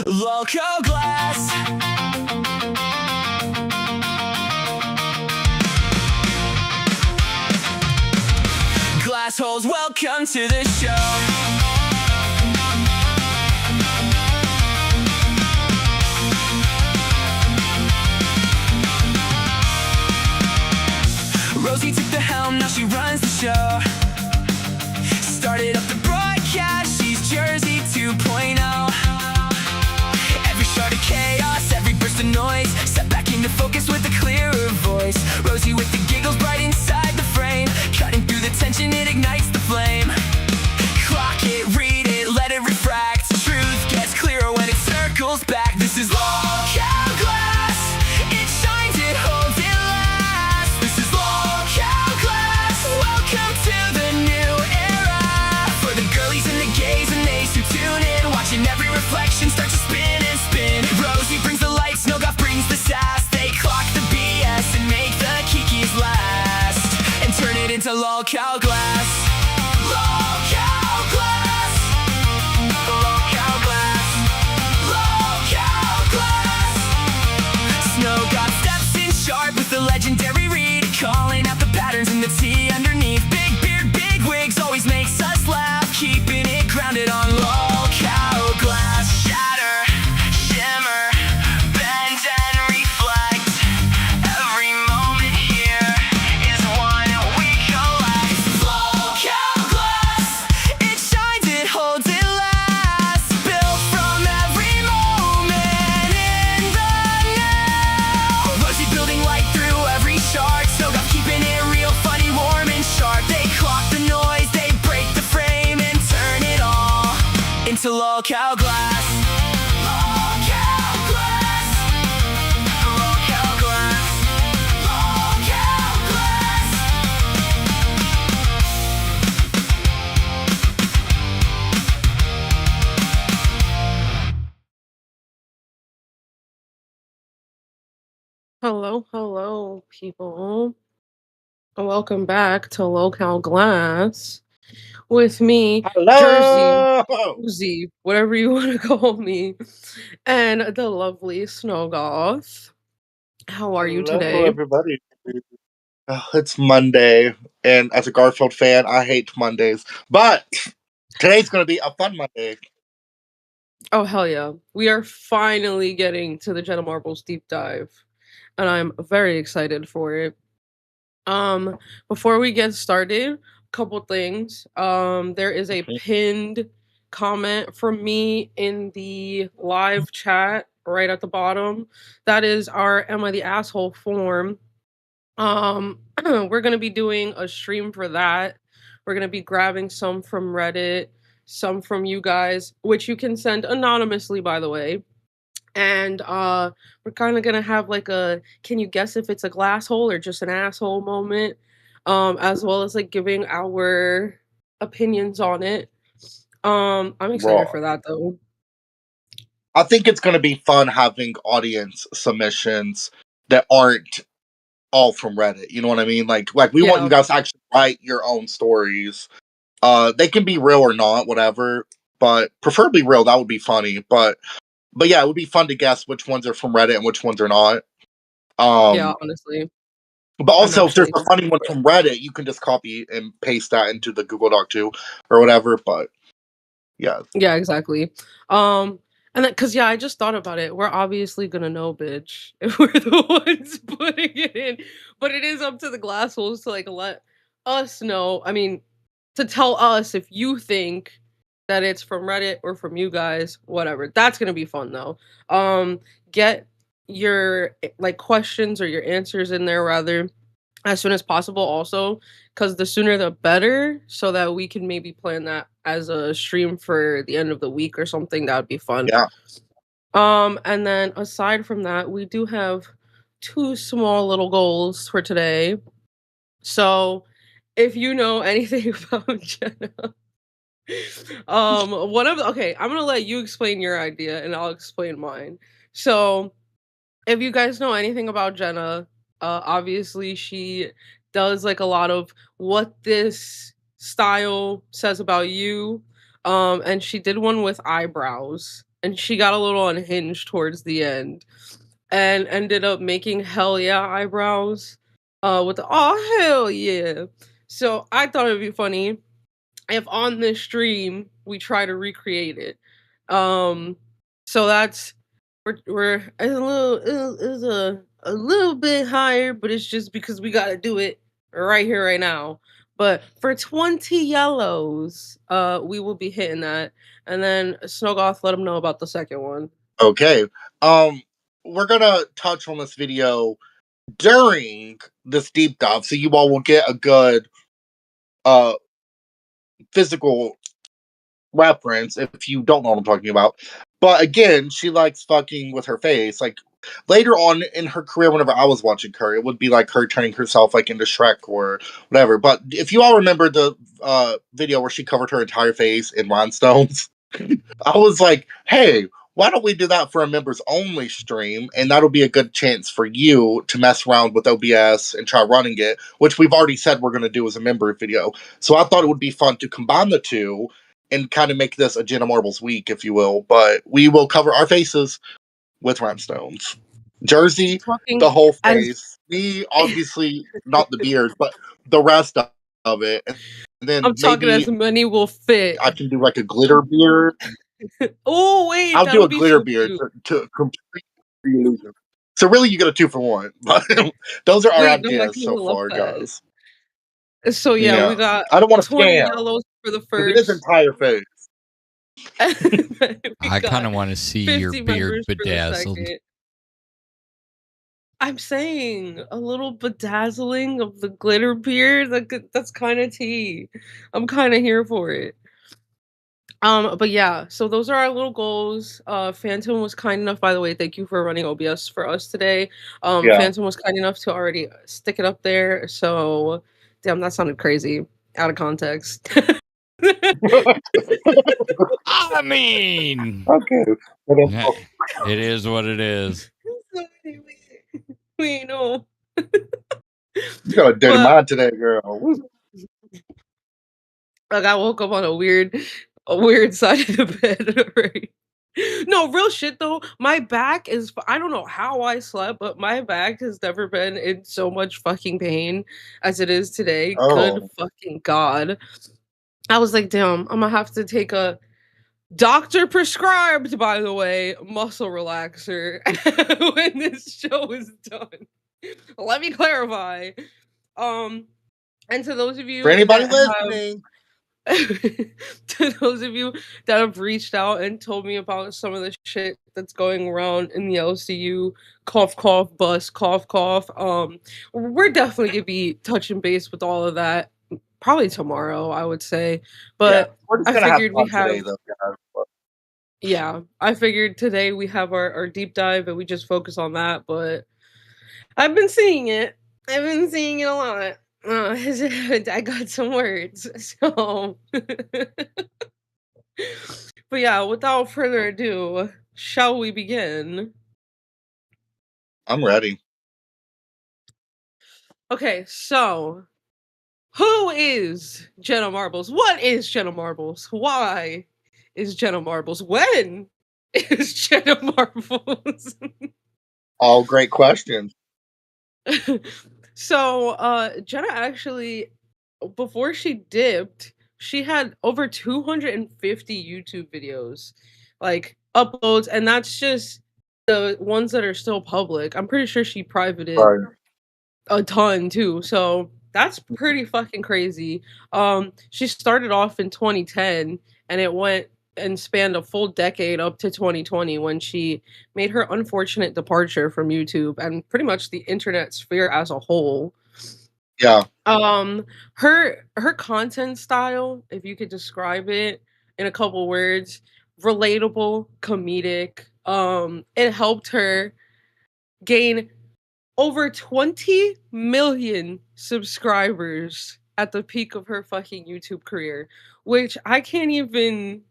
Local glass. Glass holes, welcome to the show. Rosie took the helm, now she runs the show. Started up the broadcast, she's Jersey 2.0. Every shard of chaos, every burst of noise, set back into focus with a clearer voice. Rosie with the giggles bright inside the frame, cutting through the tension, it ignites the flame. Clock it, read it, let it refract. Truth gets clearer when it circles back. This is local glass. It shines, it holds, it lasts. This is local glass. Welcome to the new era. For the girlies and the gays and they who tune in, watching every reflection start to spin and spin. Rosie brings the light, Snowgoth brings the sass. They clock the BS and make the kikis last, and turn it into local glass. Local glass. Local glass. Local glass. Snowgoth steps in sharp with the legendary read, calling out the patterns in the tea underneath. Big beard, big wigs always makes us laugh, keeping it grounded on local glass. Shatter, shimmer, bend and reflect. Every moment here is one we collect. Local glass. It shines, it holds, it lasts. Built from every moment in the now. Rosie building light through every shard. Snowgoth keeping it real, funny, warm and sharp. They clock the noise, they break the frame and turn it all into local glass. Local glass. Local glass. Local glass. Hello, people. Welcome back to Local Glass with me, Jersey, Hello! Susie, whatever you want to call me, and the lovely Snowgoth. How are you Hello, today? everybody. It's Monday, and as a Garfield fan, I hate Mondays. But today's going to be a fun Monday. Oh, hell yeah. We are finally getting to the Jenna Marbles deep dive, and I'm very excited for it. Before we get started, couple things. There is a Mhm. pinned comment from me in the live chat right at the bottom. That is our Am I the Asshole form. We're gonna be doing a stream for that. We're gonna be grabbing some from Reddit, some from you guys, which you can send anonymously, by the way. And we're kind of gonna have like a can you guess if it's a glass hole or just an asshole moment, as well as like giving our opinions on it. I'm excited Raw. for that though. I think it's going to be fun having audience submissions that aren't all from Reddit. You know what I mean? Like we want Yeah, you guys to actually write your own stories. They can be real or not, whatever. But preferably real. That would be funny. But yeah, it would be fun to guess which ones are from Reddit and which ones are not. yeah, Um, honestly, but I'm also, if there's actually a funny one from Reddit, you can just copy and paste that into the Google Doc too, or whatever. But yeah, yeah, exactly. Um, and then because yeah, I just thought about it. We're obviously gonna know, bitch, if we're the ones putting it in, but it is up to the glass holes to like let us know. I mean, to tell us if you think that it's from Reddit or from you guys, whatever. That's gonna be fun though. Get your like questions or your answers in there rather as soon as possible also because the sooner the better so that we can maybe plan that as a stream for the end of the week or something. That would be fun. yeah. And then aside from that, we do have two small little goals for today. So if you know anything about Jenna, one of okay, I'm gonna let you explain your idea and I'll explain mine. So if you guys know anything about Jenna, obviously she does like a lot of what this style says about you. And she did one with eyebrows. and she got a little unhinged towards the end, and ended up making hell yeah eyebrows, with the oh hell yeah. So I thought it'd be funny if on this stream we try to recreate it. Um, so that's we're a little bit higher, but it's just because we got to do it right here, right now. But for 20 yellows, we will be hitting that, and then Snogoth, let them know about the second one. Okay. We're gonna touch on this video during this deep dive, so you all will get a good uh physical reference if you don't know what I'm talking about. But again, she likes fucking with her face. Like later on in her career, whenever I was watching her, it would be like her turning herself like into Shrek or whatever. But if you all remember the video where she covered her entire face in rhinestones, I was like, hey, why don't we do that for a members only stream? And that'll be a good chance for you to mess around with OBS and try running it, which we've already said we're going to do as a member video. So I thought it would be fun to combine the two and kind of make this a Jenna Marbles week, if you will. But we will cover our faces with rhinestones. Jersey, Talking the whole as face. Me, obviously, not the beard, but the rest of it. And then I'm talking as maybe many will fit. I can do like a glitter beard. Oh wait, I'll do that'll a be glitter so beard cute. to complete the illusion. So really, you get a 2 for 1. But those are our Wait, no, I ideas kind so of love far, that. guys. So yeah, we Yeah, got I don't want to 20 scam yellows for the because it is first. entire face. We I kind got of want to see your 50 beard members for the bedazzled. second. I'm saying a little bedazzling of the glitter beard. That's kind of tea. I'm kind of here for it. But yeah, so those are our little goals. Phantom was kind enough, by the way, thank you for running OBS for us today. Yeah. Phantom was kind enough to already stick it up there. So, damn, that sounded crazy out of context. I mean, Okay. yeah, it is what it is. So anyway, we know. You got a dirty But mind today, girl. like I woke up on a weird side of the bed, right? No, real shit though. My back is I don't know how I slept, but my back has never been in so much fucking pain as it is today. Good Oh, fucking god. I was like, damn, I'm gonna have to take a doctor prescribed, by the way, muscle relaxer when this show is done. Let me clarify. Um, and to those of for you anybody that have listening, to those of you that have reached out and told me about some of the shit that's going around in the LCU, cough cough bus, cough cough. We're definitely gonna be touching base with all of that probably tomorrow, I would say. yeah, But we're just I gonna have figured we fun have today, though, guys. yeah, I figured today we have our deep dive and we just focus on that, but I've been seeing it. I've been seeing it a lot. I got some words. So but yeah, without further ado, shall we begin? I'm ready. Okay, so who is Jenna Marbles? What is Jenna Marbles? Why is Jenna Marbles? When is Jenna Marbles? All great questions. So Jenna actually, before she dipped, she had over 250 YouTube videos, like uploads, and that's just the ones that are still public. I'm pretty sure she privated Right. a ton too, so that's pretty fucking crazy. She started off in 2010 and it went and spanned a full decade up to 2020 when she made her unfortunate departure from YouTube and pretty much the internet sphere as a whole. Yeah. Her content style, if you could describe it in a couple words, relatable, comedic. It helped her gain over 20 million subscribers at the peak of her fucking YouTube career, which I can't even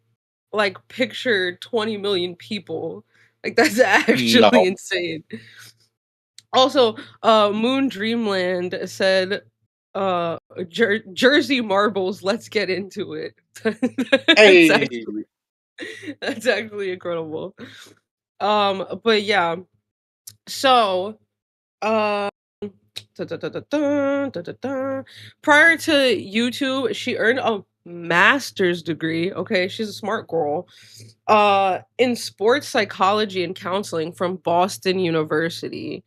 like picture 20 million people. Like that's actually No. insane. Also, Moon Dreamland said Jersey Marbles, let's get into it. That's Hey. actually That's actually incredible. But yeah, so, uh da, da, da, da, da, da, da, da. Prior to YouTube, she earned a master's degree. Okay, she's a smart girl. In sports psychology and counseling from Boston University.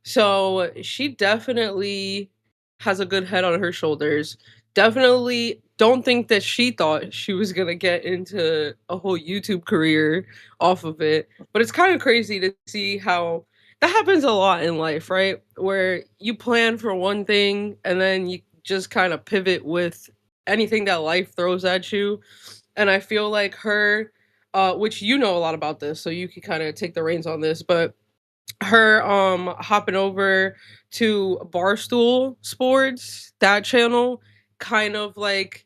So she definitely has a good head on her shoulders. Definitely don't think that she thought she was gonna get into a whole YouTube career off of it. But it's kind of crazy to see how that happens a lot in life, right? Where you plan for one thing and then you just kind of pivot with anything that life throws at you. And I feel like her, which you know a lot about this, so you can kind of take the reins on this, but her hopping over to Barstool Sports, that channel, kind of like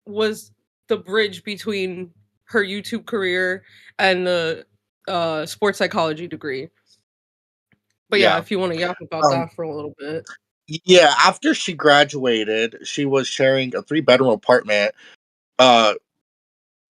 was the bridge between her YouTube career and the sports psychology degree. But yeah, Yeah. if you want to yap about Um, that for a little bit. yeah, after she graduated, she was sharing a 3-bedroom apartment uh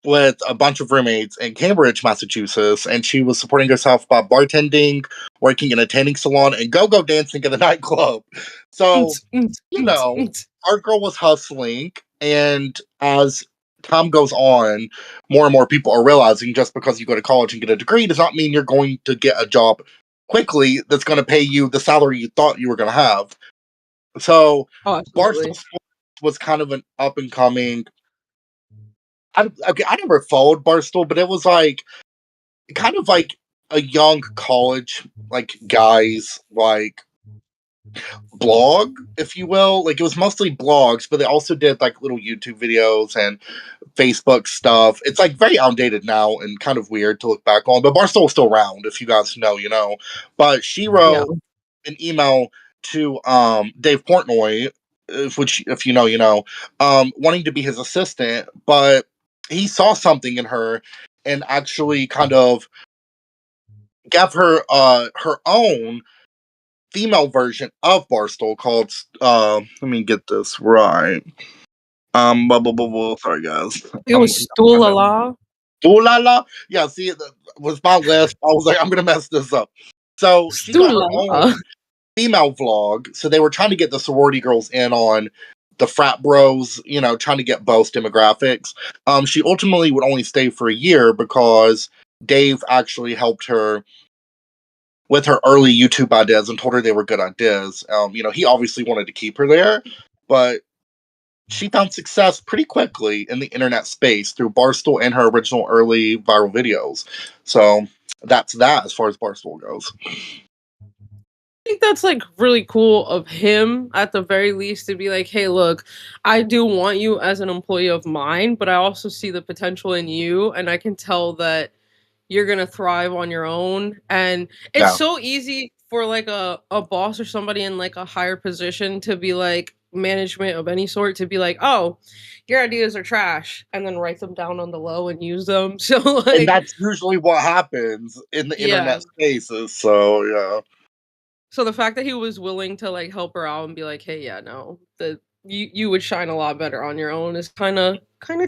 with a bunch of roommates in Cambridge, Massachusetts, and she was supporting herself by bartending, working in a tanning salon, and go-go dancing in a nightclub. So, you know, our girl was hustling, and as time goes on, more and more people are realizing just because you go to college and get a degree does not mean you're going to get a job quickly that's going to pay you the salary you thought you were going to have. So, Oh, Barstool absolutely. Sports was kind of an up and coming. I never followed Barstool, but it was like kind of like a young college like guys like blog, if you will. Like it was mostly blogs, but they also did like little YouTube videos and Facebook stuff. It's like very outdated now and kind of weird to look back on. But Barstool's still around, if you guys know, you know. But she Yeah. wrote an email to Dave Portnoy, which if you know, you know, wanting to be his assistant, but he saw something in her and actually kind of gave her her own female version of Barstool called let me get this right. Blah, blah, blah, blah. Sorry guys. It was I'm gonna Stoolala. Ooh la la. Yeah, see it was my list. I was like, I'm gonna mess this up. So she got her Stoolala. own female vlog. So they were trying to get the sorority girls in on the frat bros, you know, trying to get both demographics. She ultimately would only stay for a year because Dave actually helped her with her early YouTube ideas and told her they were good ideas. You know, he obviously wanted to keep her there, but she found success pretty quickly in the internet space through Barstool and her original early viral videos. So that's that as far as Barstool goes. Think that's like really cool of him at the very least to be like, hey, look, I do want you as an employee of mine, but I also see the potential in you, and I can tell that you're gonna thrive on your own. And it's Yeah. so easy for like a boss or somebody in like a higher position to be like management of any sort to be like, oh, your ideas are trash, and then write them down on the low and use them. So And like, that's usually what happens in the yeah. internet spaces. So yeah. So the fact that he was willing to like help her out and be like, "Hey, yeah, no, that you would shine a lot better on your own," is kind of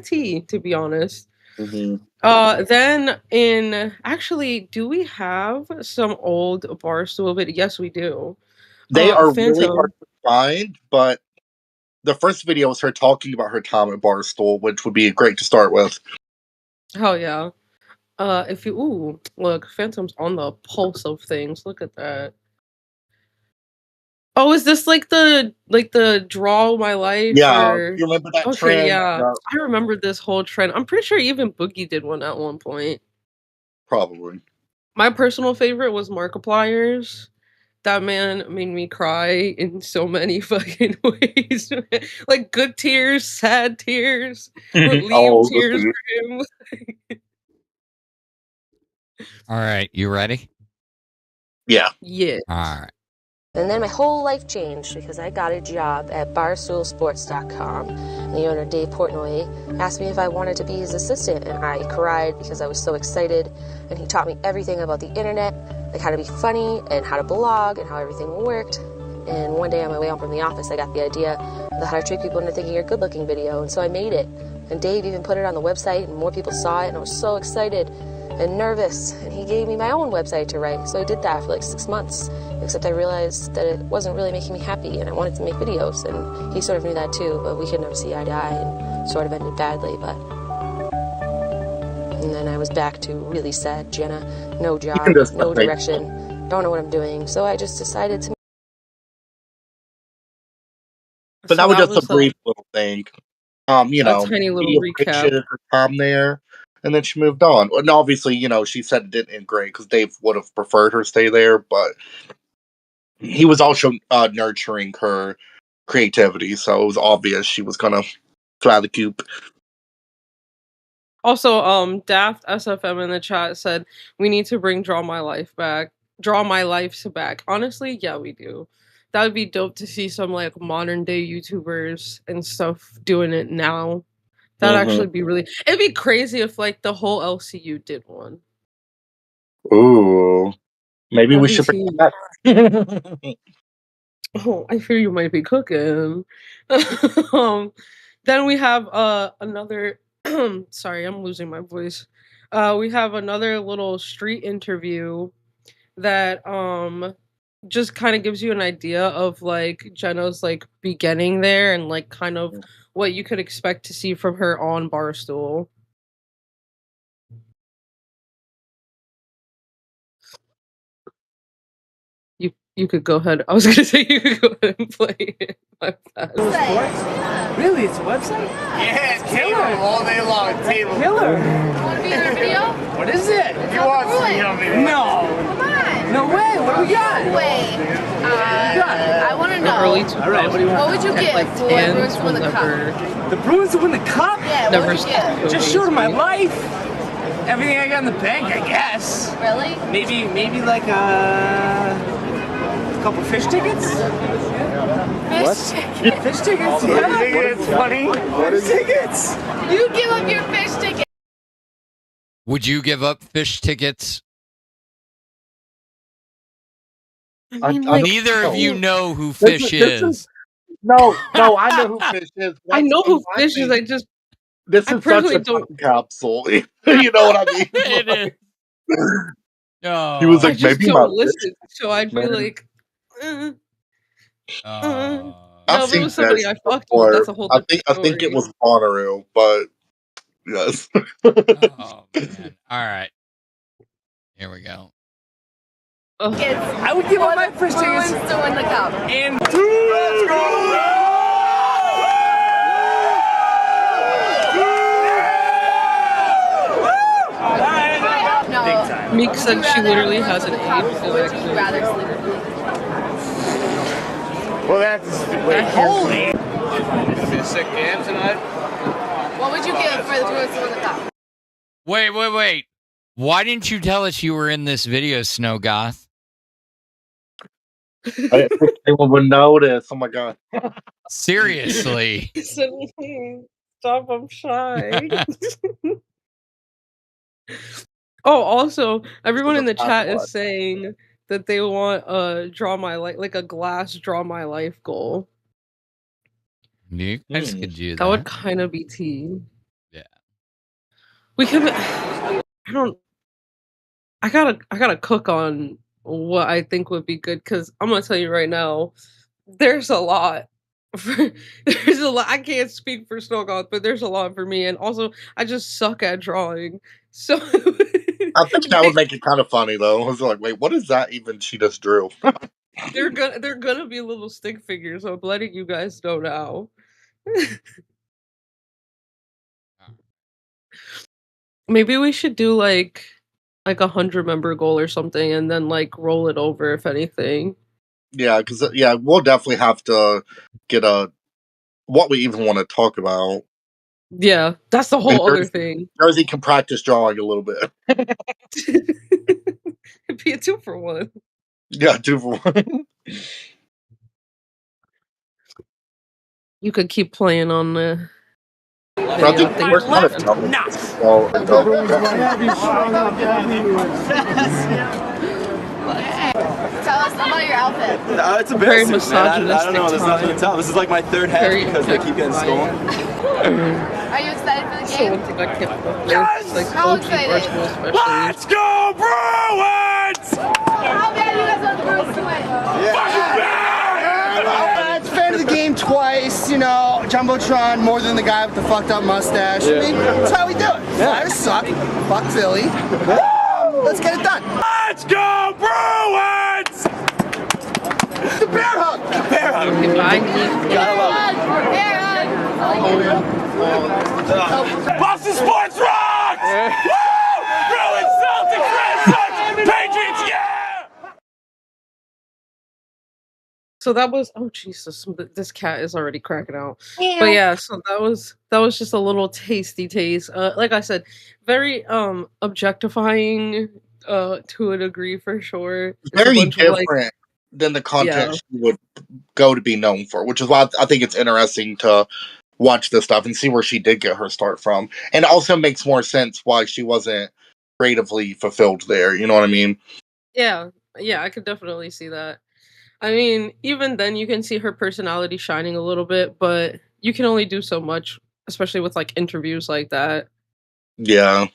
tea, to be honest. Hmm. Then in actually, do we have some old Barstool video? Yes, we do. They are really hard Phantom. to find, but the first video was her talking about her time at Barstool, which would be great to start with. Hell yeah. If you look, Phantom's on the pulse of things. Look at that. Oh, is this like the draw my life Yeah, or you remember that okay, trend? yeah. Yeah, I remember this whole trend. I'm pretty sure even Boogie did one at one point. probably. My personal favorite was Markiplier's. That man made me cry in so many fucking ways. Like good tears, sad tears, relieved Oh, tears for him. All right, you ready? yeah. Yeah. All right. And then my whole life changed because I got a job at barstoolsports.com. And the owner, Dave Portnoy, asked me if I wanted to be his assistant, and I cried because I was so excited. And he taught me everything about the internet, like how to be funny and how to blog and how everything worked. And one day on my way home from the office, I got the idea of how to trick people into thinking you're a good-looking video, and so I made it. And Dave even put it on the website, and more people saw it, and I was so excited and nervous. And he gave me my own website to write, so I did that for like 6 months. Except I realized that it wasn't really making me happy, and I wanted to make videos, and he sort of knew that too, but we could never see eye to eye, and sort of ended badly, but... And then I was back to really sad Jenna, no job, no direction, don't know what I'm doing, so I just decided to... But that was just a brief little thing. You know, a tiny little recap. Appreciated her time there, and then she moved on. And obviously, you know, she said it didn't end great because Dave would have preferred her stay there, but he was also nurturing her creativity, so it was obvious she was gonna fly the coop. Also, Daft SFM in the chat said we need to bring Draw My Life back. Draw My Life back. Honestly, yeah, we do. That would be dope to see some like modern day YouTubers and stuff doing it now. That'd actually be really... It'd be crazy if like the whole LCU did one. Ooh. Maybe we should bring it back. Oh, I fear you might be cooking. Then we have another... Sorry, I'm losing my voice. We have another little street interview that just kind of gives you an idea of like Jenna's like beginning there and like kind of what you could expect to see from her on Barstool. You could go ahead. I was gonna say you could go ahead and play it. My bad. Really? It's a website? Yeah, it's killer all day long. Table. Killer. Want to be in our video? What is it? You want to be on video? No. Come on. No way. What do we got? No way. I want to know. All right. What do you want? What would you get like for the Bruins to win the cup? The Bruins to win the cup? Yeah. What would you get? Just short of my life. Everything I got in the bank, I guess. Really? Maybe like a couple fish tickets. Fish tickets? Yeah. It's funny. Fish tickets. You give up your fish ticket. Would you give up fish tickets? I mean, like, neither of you know who Fish is. No, I know who Fish is. I know who Fish is. I just this is such a time capsule. You know what I mean? It is. No, he was like, I just maybe don't listen, so I'd be like, I've no, if it seen was somebody Fish I fucked before. with, that's a whole I different think it story. was Bonnaroo, but yes. Oh man! All right, here we go. I would give up my fish tickets to win the cup. and let's go. No. Meek said she literally has an AIDS. Would you rather sleep with me? Well, that's holy. Be a sick game tonight. What would you give for the Bruins to win the cup? Wait. Why didn't you tell us you were in this video, Snow Goth? I think anyone would notice. Oh my god. Seriously. Stop, I'm shy. Oh, also, everyone in the chat is saying that they want a draw my life, like a glass draw my life goal. You guys could do that. That would kind of be tea. Yeah. We could. I gotta cook on what I think would be good, because I'm gonna tell you right now, there's a lot. There's a lot. I can't speak for Snowgoth, but there's a lot for me, and also I just suck at drawing. So I think that would make it kind of funny though. I was like, wait, what is that even she just drew? they're gonna be little stick figures. I'm letting you guys know now. Maybe we should do like 100 member goal or something, and then like roll it over if anything. Yeah, because we'll definitely have to get what we even want to talk about. Yeah, that's the whole other thing. Jersey can practice drawing a little bit. It'd be a 2-for-1. Yeah, 2-for-1. You could keep playing on the. I think we're kind of double. Tell us about your outfit. It's Very embarrassing, man. I don't know. misogynistic There's nothing to tell. This is like my third hat Very because they keep getting stolen. Are Are you excited for the That's the game? one thing I can't fuck with. Like How OG excited? Barstool especially. Let's go, Bruins! How bad do you guys want the Bruins to win? Fan of the game twice, you know, Jumbotron more than the guy with the fucked up mustache. I mean, that's how we do it. Flyers suck. Fuck Philly. Let's get it done. Let's go, Bruins! The bear hug. The bear hug. Okay, bye, Nick. Gotta love it. Boston Sports rocks! Woo! Bruins, Celtics, Red Sox, Patriots, yeah! So that was, oh Jesus, this cat is already cracking out. But yeah, so that was just a little tasty taste. Like I said, very objectifying to a degree for sure. It's a Very bunch of, like, different than the content Yeah. she would go to be known for, which is why I think it's interesting to watch this stuff and see where she did get her start from. And it also makes more sense why she wasn't creatively fulfilled there. You know what I mean? Yeah, I could definitely see that. I mean, even then you can see her personality shining a little bit, but you can only do so much, especially with like interviews like that. Yeah.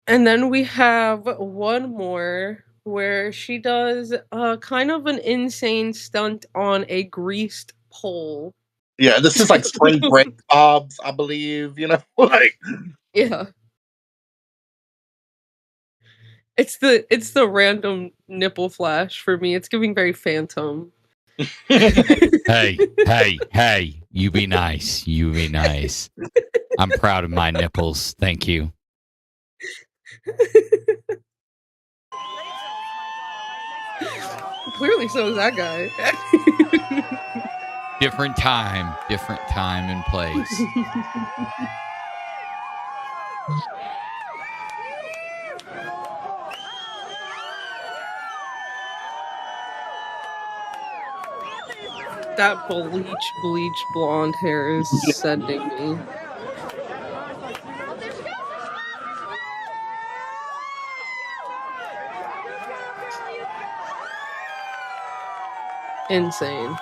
And then we have one more where she does kind of an insane stunt on a greased pole. Yeah, this is like spring break vibes, I believe, you know? Like Yeah. It's the random nipple flash for me. It's giving very Phantom. Hey, you be nice. You be nice. I'm proud of my nipples. Thank you. Clearly so is that guy. Different time and place. That bleach blonde hair is sending me. Insane.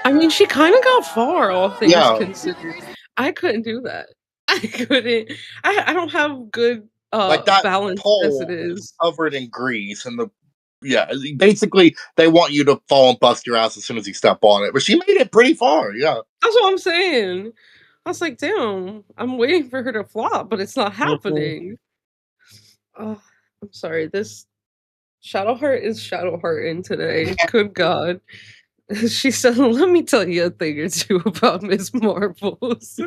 I mean, she kind of got far, all things Yeah. considered. I couldn't do that. I couldn't. I don't have good like that balance pole as it is. covered in grease and basically they want you to fall and bust your ass as soon as you step on it. But she made it pretty far, yeah. That's what I'm saying. I was like, damn, I'm waiting for her to flop, but it's not happening. Oh, I'm sorry. This Shadowheart is Shadowhearting today. Good God. She said, let me tell you a thing or two about Miss Marbles.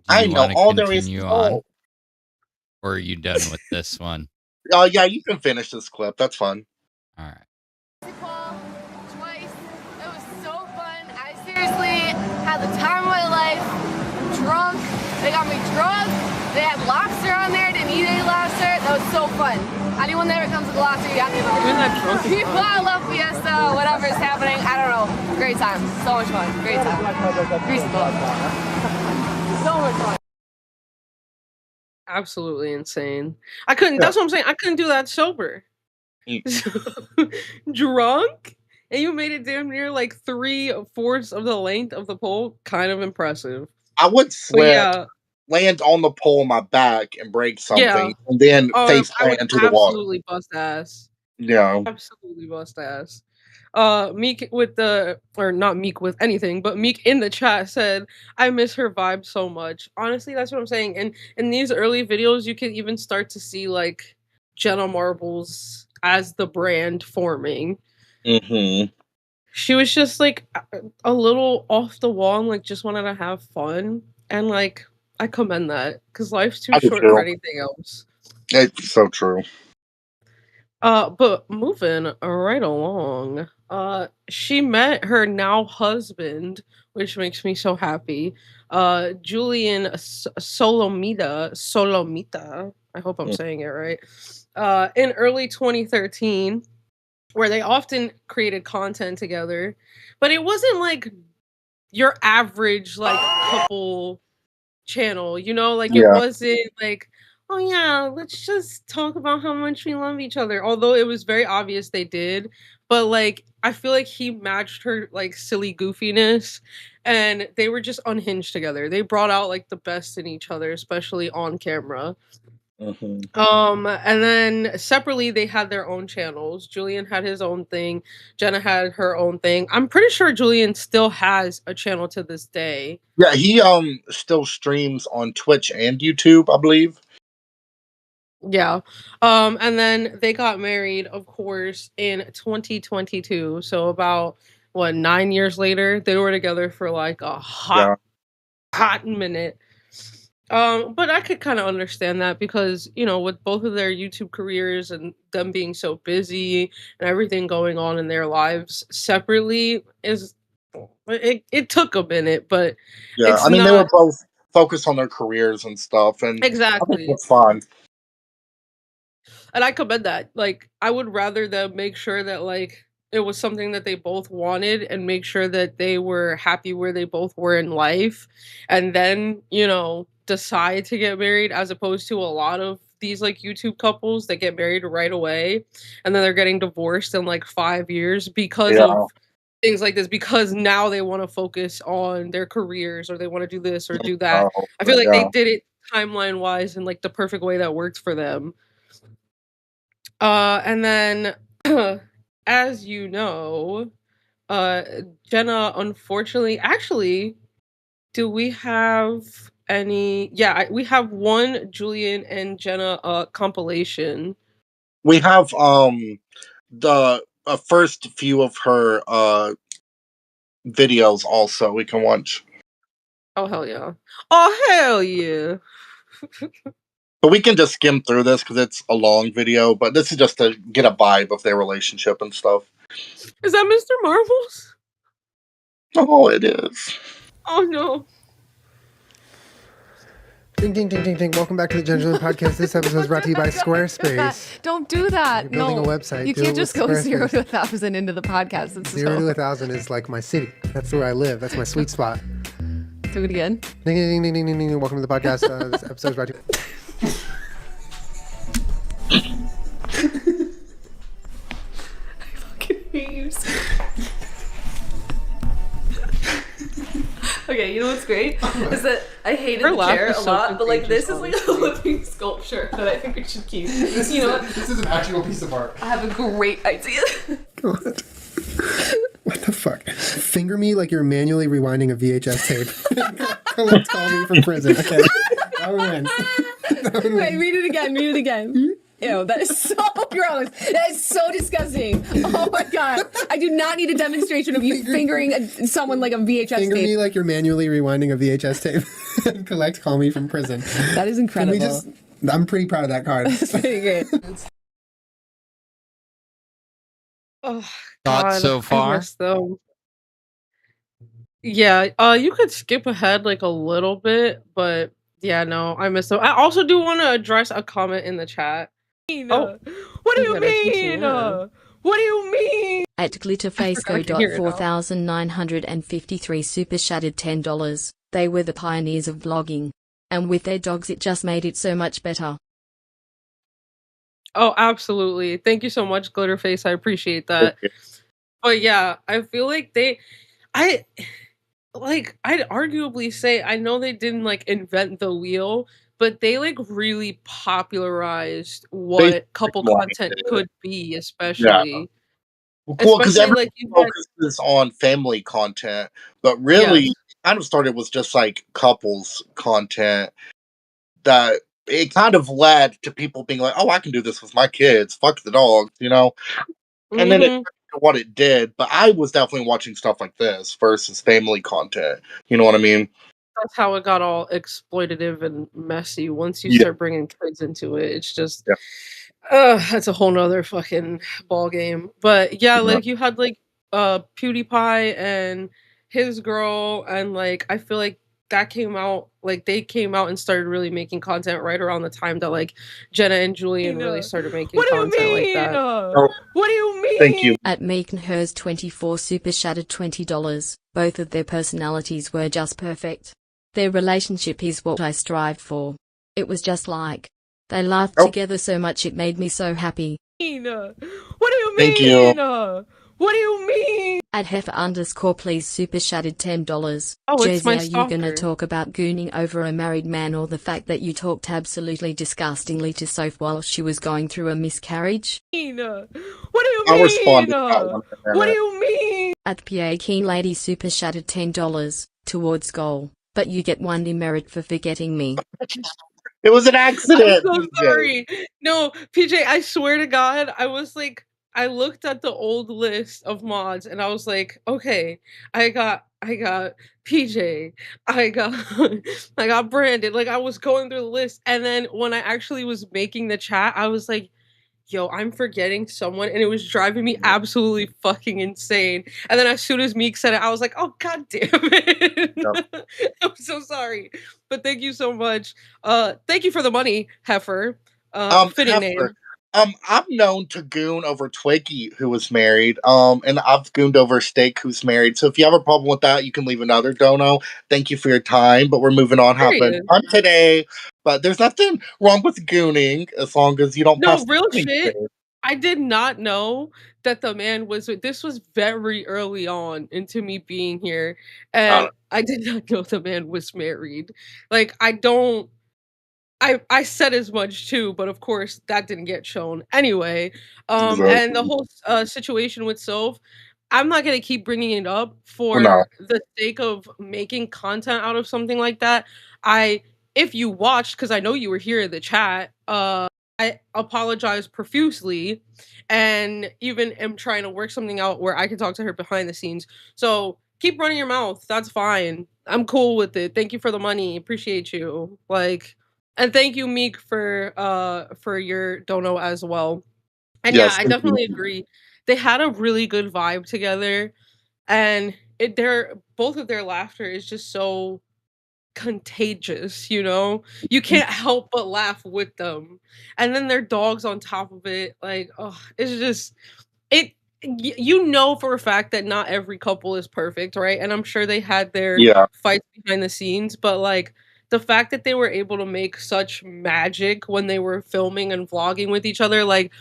I You know wanna all there is continue to on? know. Or are you done with this one? Yeah, you can finish this clip. That's fun. All right. Paul, twice. It was so fun. I seriously had the time of my life. I'm drunk. They got me drunk. They had lobster on there. Didn't eat any lobster. That was so fun. Anyone that ever comes to Gloucester, you have to You're not drunk. People, I love Fiesta, whatever is happening. I don't know. Great time. So much fun. Great time. Grease ball. So much fun. Absolutely insane. I couldn't, that's what I'm saying. I couldn't do that sober. Drunk? And you made it damn near like 3/4 of the length of the pole. Kind of impressive. I would But slip, yeah, land on the pole on my back and break something, Yeah. and then face I plant would into the water. absolutely bust ass. Yeah. Absolutely bust ass. Meek with the, or not Meek with anything, but Meek in the chat said, I miss her vibe so much. Honestly, that's what I'm saying. And in these early videos, you can even start to see like Jenna Marbles as the brand forming. Mm-hmm. She was just like a little off the wall and like just wanted to have fun. And like, I commend that because life's too I do short too. for anything else. It's so true. But moving right along, she met her now husband, which makes me so happy. Julian Solomita. I hope I'm saying it right. In early 2013, where they often created content together, but it wasn't like your average like couple channel, you know, like it Yeah. wasn't like, oh yeah, let's just talk about how much we love each other. Although it was very obvious they did, but like I feel like he matched her like silly goofiness, and they were just unhinged together. They brought out like the best in each other, especially on camera. And then separately they had their own channels. Julian had his own thing. Jenna had her own thing. I'm pretty sure Julian still has a channel to this day. Yeah, he still streams on Twitch and YouTube, I believe. Yeah. And then they got married, of course, in 2022. So about 9 years later, they were together for like a hot minute. But I could kind of understand that because, you know, with both of their YouTube careers and them being so busy and everything going on in their lives separately it took a minute, but yeah, it's I mean, they were not both focused on their careers and stuff, and I think exactly. it's fine. And I commend that. Like, I would rather them make sure that like it was something that they both wanted and make sure that they were happy where they both were in life, and then, you know, decide to get married, as opposed to a lot of these like YouTube couples that get married right away and then they're getting divorced in like 5 years because Yeah. of things like this, because now they want to focus on their careers or they want to do this or do that. I feel like they did it timeline wise in like the perfect way that worked for them. And then as you know, Jenna, unfortunately, actually, do we have any? Yeah, we have one Julian and Jenna compilation. We have the first few of her videos also we can watch. Oh hell yeah! Oh hell yeah! But we can just skim through this because it's a long video. But this is just to get a vibe of their relationship and stuff. Is that Mr. Marvel's? Oh, it is. Oh no! Ding, ding, ding, ding, ding. Welcome back to the Gentleman Podcast. This episode is brought to you by Squarespace. Don't do that. You're building a website. You Do it can't just with go 0 Squarespace. to 1,000 into the podcast. It's 0 to 1,000 is like my city. That's where I live. That's my sweet spot. Do it again. Ding, ding, ding, ding, ding, ding. Welcome to the podcast. This episode is brought to you. I fucking hate you. Okay, you know what's great? Is that I hated the chair a lot, but like this is like a living sculpture that I think we should keep. You know what? This is an actual piece of art. I have a great idea. God. What the fuck? Finger me like you're manually rewinding a VHS tape. Collect call me from prison. Okay. That would win. Wait, read it again. Read it again. Ew, that is so gross. That is so disgusting. Oh my god. I do not need a demonstration of you fingering someone like a VHS Finger tape. me like you're manually rewinding a VHS tape. Collect call me from prison. That is incredible. I'm pretty proud of that card. That's pretty great. Oh, Thoughts God, so I far? miss them. Yeah, you could skip ahead like a little bit, but yeah, no, I miss them. I also do want to address a comment in the chat. Oh, What do you you mean? mean? What do you mean? At glitterfaceco.4953 super shattered $10. They were the pioneers of vlogging. And with their dogs it just made it so much better. Oh, absolutely. Thank you so much, Glitterface. I appreciate that. But yeah, I feel like I'd arguably say, I know they didn't like invent the wheel, but they like really popularized what couple content could be, especially. Well, cool, because Especially, everyone like, you had- focuses on family content, but really, it kind of started with just like couples content that it kind of led to people being like, oh, I can do this with my kids, fuck the dogs, you know? And then it turned into what it did, but I was definitely watching stuff like this versus family content, you know what I mean? That's how it got all exploitative and messy. Once you start bringing kids into it, it's just that's a whole nother fucking ball game. But yeah, like you had like PewDiePie and his girl, and like I feel like that came out, like they came out and started really making content right around the time that like Jenna and Julian really started making content like that. What do you mean? Thank you. At Meeknhers24 super shattered $20. Both of their personalities were just perfect. Their relationship is what I strive for. It was just like they laughed together so much it made me so happy. What do you mean? Thank you. What do you mean? At heifer_, please super chatted $10. Oh, it's Jersey, my are you gonna stalker. talk about gooning over a married man, or the fact that you talked absolutely disgustingly to Soph while she was going through a miscarriage? What do you I'll mean? respond to that one in a What do minute. you mean? At PA Keen Lady super chatted $10 towards goal, but you get one demerit for forgetting me. It was an I'm accident, so PJ. sorry. No, PJ, I swear to God, I was like, I looked at the old list of mods and I was like, okay, I got PJ, I got I got Brandon. Like I was going through the list, and then when I actually was making the chat, I was like, yo, I'm forgetting someone, and it was driving me absolutely fucking insane. And then as soon as Meek said it, I was like, oh god damn it. Yep. I'm so sorry. But thank you so much. Thank you for the money, Heifer. Fitting name. Heifer. I'm known to goon over Twiggy, who was married. And I've gooned over Steak, who's married. So if you have a problem with that, you can leave another dono. Thank you for your time, but we're moving on. Have a Period. fun today. But there's nothing wrong with gooning as long as you don't No, pass real the shit. money. I did not know that the man was. This was very early on into me being here, and I did not know the man was married. Like I don't. I said as much too, but of course that didn't get shown anyway. And the Exactly. whole situation with Soph, I'm not gonna keep bringing it up Well, no. for the sake of making content out of something like that. If you watched, because I know you were here in the chat, I apologize profusely, and even am trying to work something out where I can talk to her behind the scenes. So keep running your mouth. That's fine. I'm cool with it. Thank you for the money. Appreciate you. Like. And thank you, Meek, for your dono as well. And yeah, Yes. I definitely agree. They had a really good vibe together, and both of their laughter is just so contagious, you know? You can't help but laugh with them. And then their dogs on top of it, like, oh, it's just it you know for a fact that not every couple is perfect, right? And I'm sure they had their Yeah. fights behind the scenes, but like the fact that they were able to make such magic when they were filming and vlogging with each other, like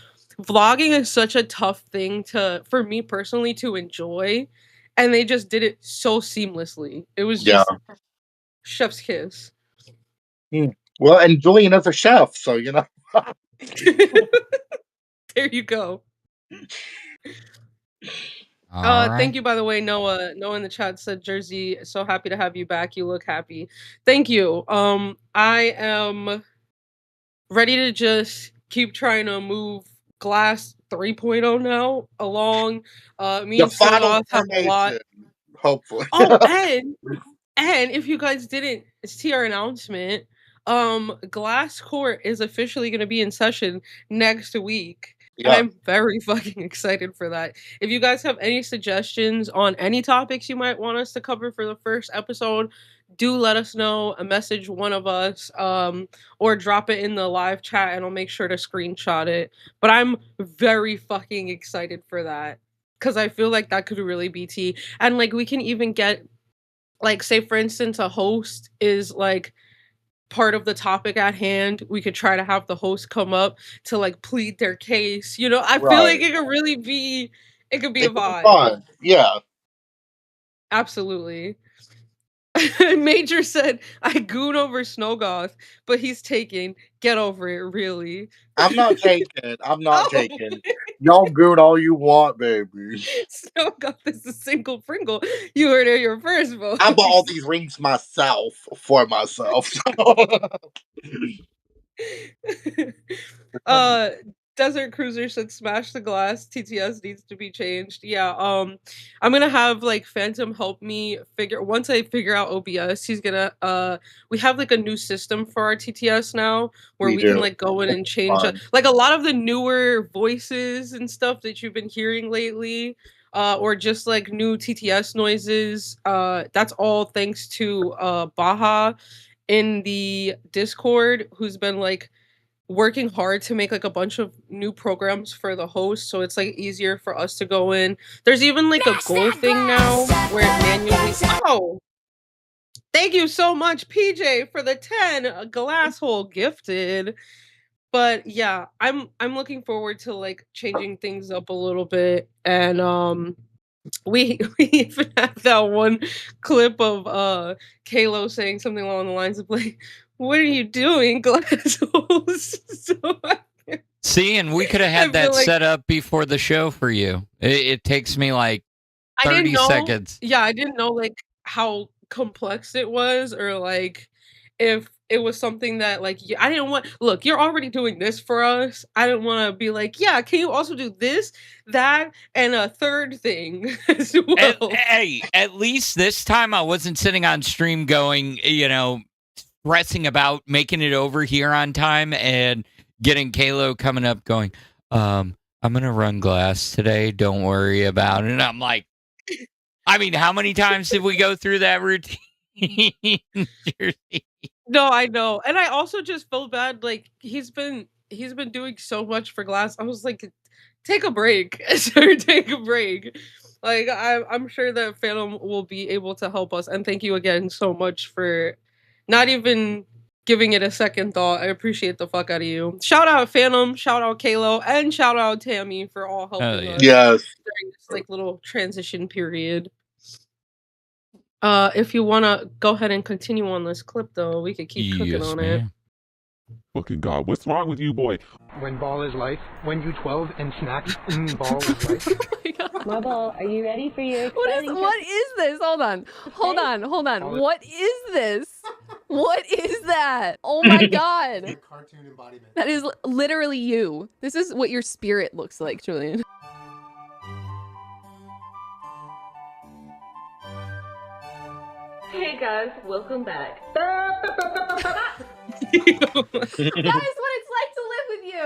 vlogging is such a tough thing for me personally to enjoy, and they just did it so seamlessly. It was Yeah. just chef's kiss. Well, and Julian is a chef, so you know. There you go. All right. Thank you, by the way, Noah. Noah in the chat said, Jersey, so happy to have you back. You look happy. Thank you. I am ready to just keep trying to move Glass 3.0 now along. Me The and final Slogoth have a lot. information, hopefully. Oh, and if you guys didn't see our announcement, Glass Court is officially going to be in session next week. And Yeah. I'm very fucking excited for that. If you guys have any suggestions on any topics you might want us to cover for the first episode, do let us know. Message one of us, or drop it in the live chat, and I'll make sure to screenshot it. But I'm very fucking excited for that, because I feel like that could really be tea. And like we can even get, like, say for instance, a host is like part of the topic at hand. We could try to have the host come up to like plead their case. You know, I feel like Right. it could really be, it could be a It could be vibe. fun. Yeah. Absolutely. Major said, I goon over Snowgoth, but he's taken. Get over it, really. I'm not taking. I'm not Oh. taking. Y'all goon all you want, baby. Snowgoth is a single Pringle. You heard it here first, folks. I bought all these rings myself for myself. Desert Cruiser said smash the glass. TTS needs to be changed. Yeah, I'm gonna have like Phantom help me once I figure out OBS, he's gonna we have like a new system for our TTS now where we can do. like go in and change Fun. like a lot of the newer voices and stuff that you've been hearing lately, or just like new TTS noises. That's all thanks to Baha in the Discord, who's been like working hard to make like a bunch of new programs for the host, so it's like easier for us to go in. There's even like a goal thing now where it manually. Oh, thank you so much, PJ, for the 10 glass hole gifted. But yeah, I'm looking forward to like changing things up a little bit, and we even have that one clip of Kalo saying something along the lines of like, "What are you doing, glass holes?" So See, and we could have I had feel that like set up before the show for you. It takes me like I didn't 30 know. seconds. Yeah, I didn't know like how complex it was, or like if it was something that like I didn't want. Look, you're already doing this for us. I didn't want to be like, yeah, can you also do this, that, and a third thing as well? Hey, at least this time I wasn't sitting on stream going, stressing about making it over here on time and getting Kalo coming up going, I'm going to run glass today. Don't worry about it. And I'm like, I mean, how many times did we go through that routine? Jersey? No, I know. And I also just feel bad. Like he's been doing so much for glass. I was like, take a break. Sir, take a break. Like I'm sure that Phantom will be able to help us. And thank you again so much for not even giving it a second thought. I appreciate the fuck out of you. Shout out Phantom, shout out Kalo, and shout out Tammy for all helping us Yes. during this like little transition period. If you wanna go ahead and continue on this clip though, we could keep cooking on it. Fucking God, what's wrong with you, boy? When ball is life, when you 12 and snacks, ball is life. My ball, are you ready for your What is this? Hold on. What is this? What is that? Oh my god. Cartoon embodiment. That is literally you. This is what your spirit looks like, Julian. Hey guys, welcome back. That is what it's like to live with you.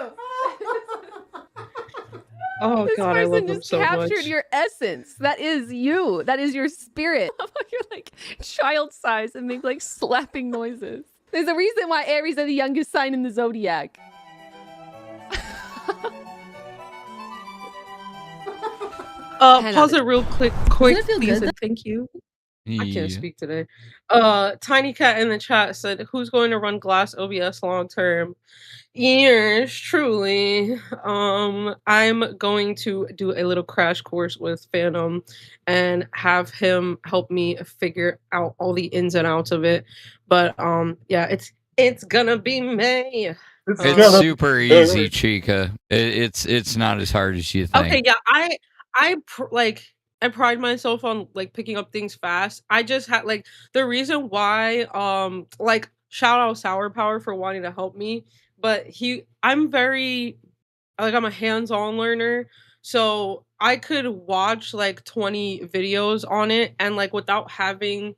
Oh This god, I person love them just so captured much. your essence. That is you. That is your spirit. You're like child size and make like slapping noises. There's a reason why Aries are the youngest sign in the zodiac. Pause it real quick, Does it feel please, good, and thank you. I Yeah. can't speak today. Tiny Cat in the chat said, "Who's going to run Glass OBS long term?" Yours truly. I'm going to do a little crash course with Phantom and have him help me figure out all the ins and outs of it. But yeah, it's gonna be May. It's super easy, Chica. It's not as hard as you think. Okay, yeah, I pride myself on like picking up things fast. I just had like the reason why like shout out Sour Power for wanting to help me, but I'm very like I'm a hands-on learner, so I could watch like 20 videos on it and like without having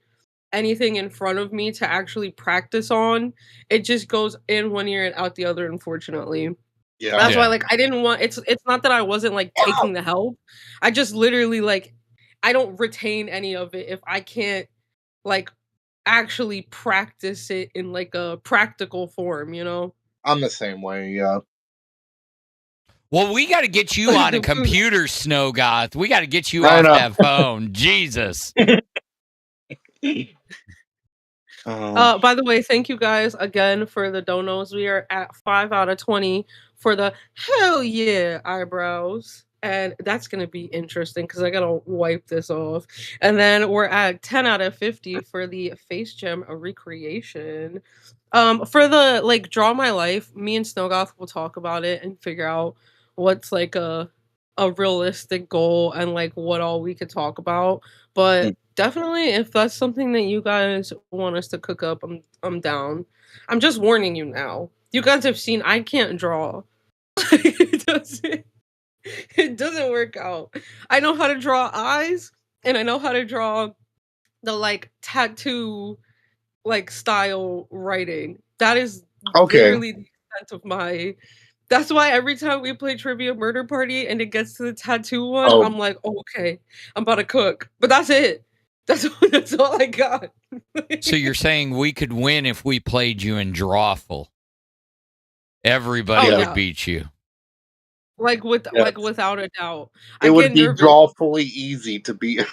anything in front of me to actually practice on, it just goes in one ear and out the other, unfortunately. Yeah. That's why like I didn't want it's not that I wasn't like taking the help. I just literally like I don't retain any of it if I can't like actually practice it in like a practical form, you know? I'm the same way, yeah. Well, we got to get you on a computer, Snowgoth. We got to get you I off know. that phone. Jesus. By the way, thank you guys again for the donos. We are at 5 out of 20 for the hell yeah eyebrows. And that's gonna be interesting because I gotta wipe this off. And then we're at 10 out of 50 for the face gem recreation. For the like draw my life, me and Snowgoth will talk about it and figure out what's like a realistic goal and like what all we could talk about. But definitely if that's something that you guys want us to cook up, I'm down. I'm just warning you now. You guys have seen I can't draw. It doesn't work out. I know how to draw eyes and I know how to draw the like tattoo like style writing. That is literally the extent of my that's why every time we play Trivia Murder Party and it gets to the tattoo one, I'm like, oh, okay, I'm about to cook. But that's it. That's all I got. So you're saying we could win if we played you in Drawful? Everybody would beat you. Like without a doubt. It would be drawfully easy to beat.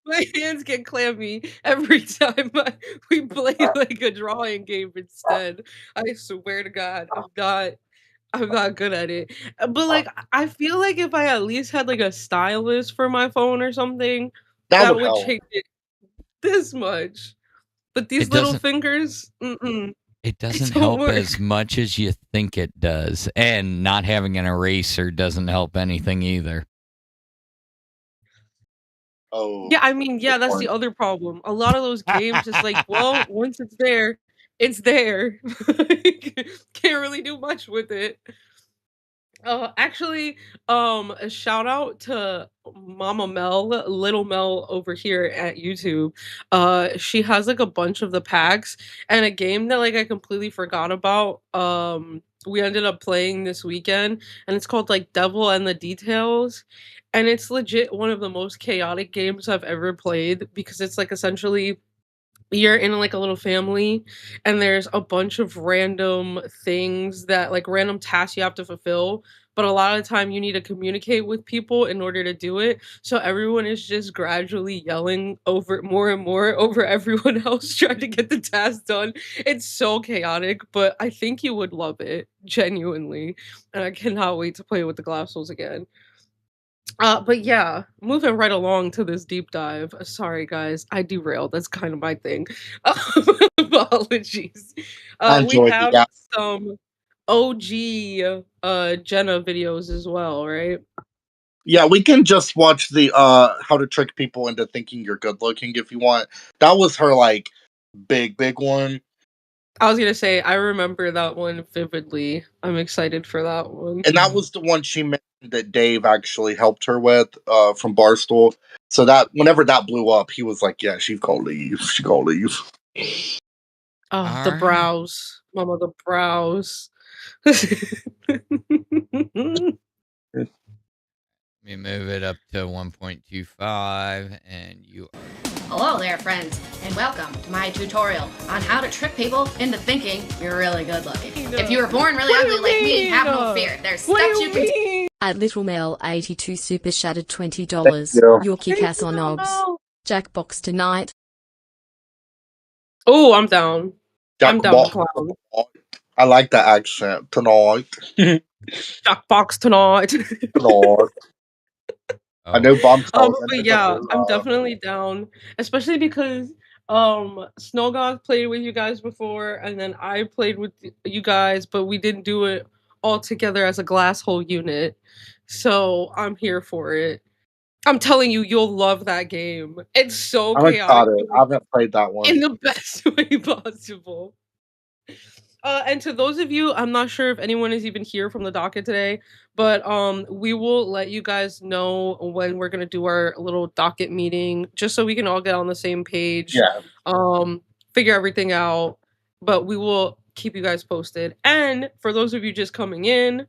My hands get clammy every time we play like a drawing game instead. I swear to God, I'm not good at it. But like I feel like if I at least had like a stylus for my phone or something, That that would would help. change it this much. But these It little doesn't. fingers, It doesn't it don't help work. as much as you think it does, and not having an eraser doesn't help anything either. Oh, Yeah, I mean, yeah, good that's the point. other problem. A lot of those games, it's like, well, once it's there, it's there. Can't really do much with it. Actually, a shout out to Mama Mel, Little Mel over here at YouTube. She has like a bunch of the packs and a game that like I completely forgot about. We ended up playing this weekend, and it's called like Devil and the Details. And it's legit one of the most chaotic games I've ever played because it's like essentially you're in like a little family and there's a bunch of random things that like random tasks you have to fulfill, but a lot of the time you need to communicate with people in order to do it, so everyone is just gradually yelling over more and more over everyone else trying to get the task done. It's so chaotic, but I think you would love it genuinely, and I cannot wait to play with the Glassels again. But yeah, moving right along to this deep dive. Sorry, guys, I derailed. That's kind of my thing. Apologies. I We enjoyed the have yeah. some OG Jenna videos as well, right? Yeah, we can just watch the how to trick people into thinking you're good looking if you want. That was her like big one. I was gonna say I remember that one vividly. I'm excited for that one. And that was the one she mentioned that Dave actually helped her with from Barstool. So that whenever that blew up, he was like, "Yeah, she's gonna leave. She's gonna leave." Oh, the Alright. brows, Mama, the brows. Let me move it up to 1.25, and you. Hello there, friends, and welcome to my tutorial on how to trick people into thinking you're really good looking. If you were born really ugly like me, have no fear. There's steps you can take. At Little Mel 82 super shattered $20. you. Your kick ass on knobs. Jackbox tonight. Oh, I'm down. I'm down with clown. I like that accent tonight. Jackbox tonight. Tonight. I know Bob But yeah, I'm definitely down, especially because Snowgoth played with you guys before, and then I played with you guys, but we didn't do it all together as a glass hole unit. So I'm here for it. I'm telling you, you'll love that game. It's so I'm chaotic excited. I haven't played that one. in the best way possible. And to those of you, I'm not sure if anyone is even here from the docket today, but we will let you guys know when we're gonna do our little docket meeting, just so we can all get on the same page. Yeah. Figure everything out. But we will keep you guys posted. And for those of you just coming in,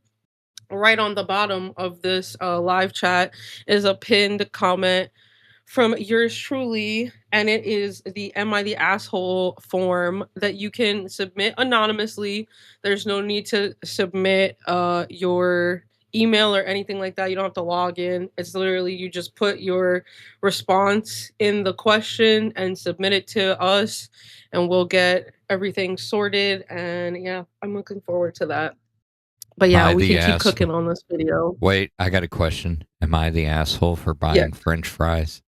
right on the bottom of this live chat is a pinned comment from yours truly, and it is the Am I the Asshole form that you can submit anonymously. There's no need to submit your email or anything like that. You don't have to log in. It's literally you just put your response in the question and submit it to us, and we'll get everything sorted. And yeah, I'm looking forward to that. But yeah, we can keep cooking on this video. Wait, I got a question. Am I the asshole for buying French fries?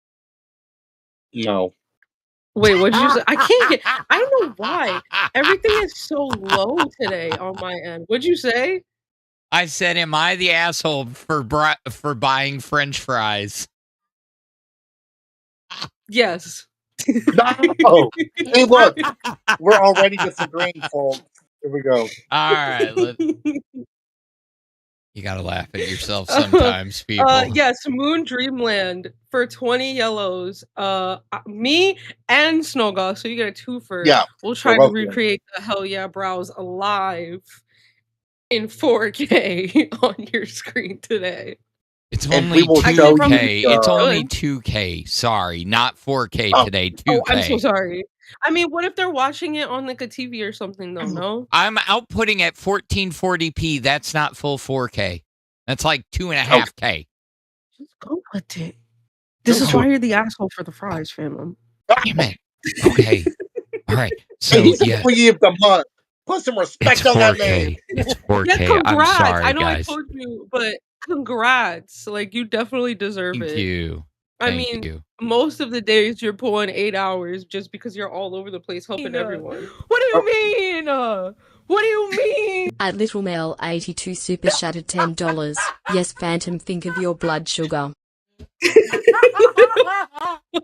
No. Wait, what'd you say? I can't get. I don't know why. Everything is so low today on my end. What'd you say? I said, am I the asshole for buying French fries? Yes. No. Hey, look, we're already disagreeing, folks. Here we go. All right. You gotta laugh at yourself sometimes, people. Yes, Moon Dreamland for 20 yellows. Me and Snowgoth, so you get a twofer. Yeah, We'll try to both of recreate the Hell Yeah Brows live in 4K on your screen today. It's And only we will 2K. show you, It's only 2K. Sorry, not 4K today. 2K. Oh, I'm so sorry. I mean, what if they're watching it on like a TV or something though, no? I'm outputting at 1440p. That's not full 4K. That's like 2.5K. Just go with it. This is why you're the asshole for the fries, fam. Damn it. Okay. All right. So, Hey, he's yeah. employee of the month. Put some respect It's on that 4K. name. It's 4K. Yeah, congrats. I'm sorry, I know guys. I told you, but congrats. Like, you definitely deserve Thank it. you. I Thank mean, you. most of the days you're pulling 8 hours just because you're all over the place helping everyone. What do Oh. you mean? What do you mean? At Little Mel 82 super shattered $10. Yes, Phantom, think of your blood sugar.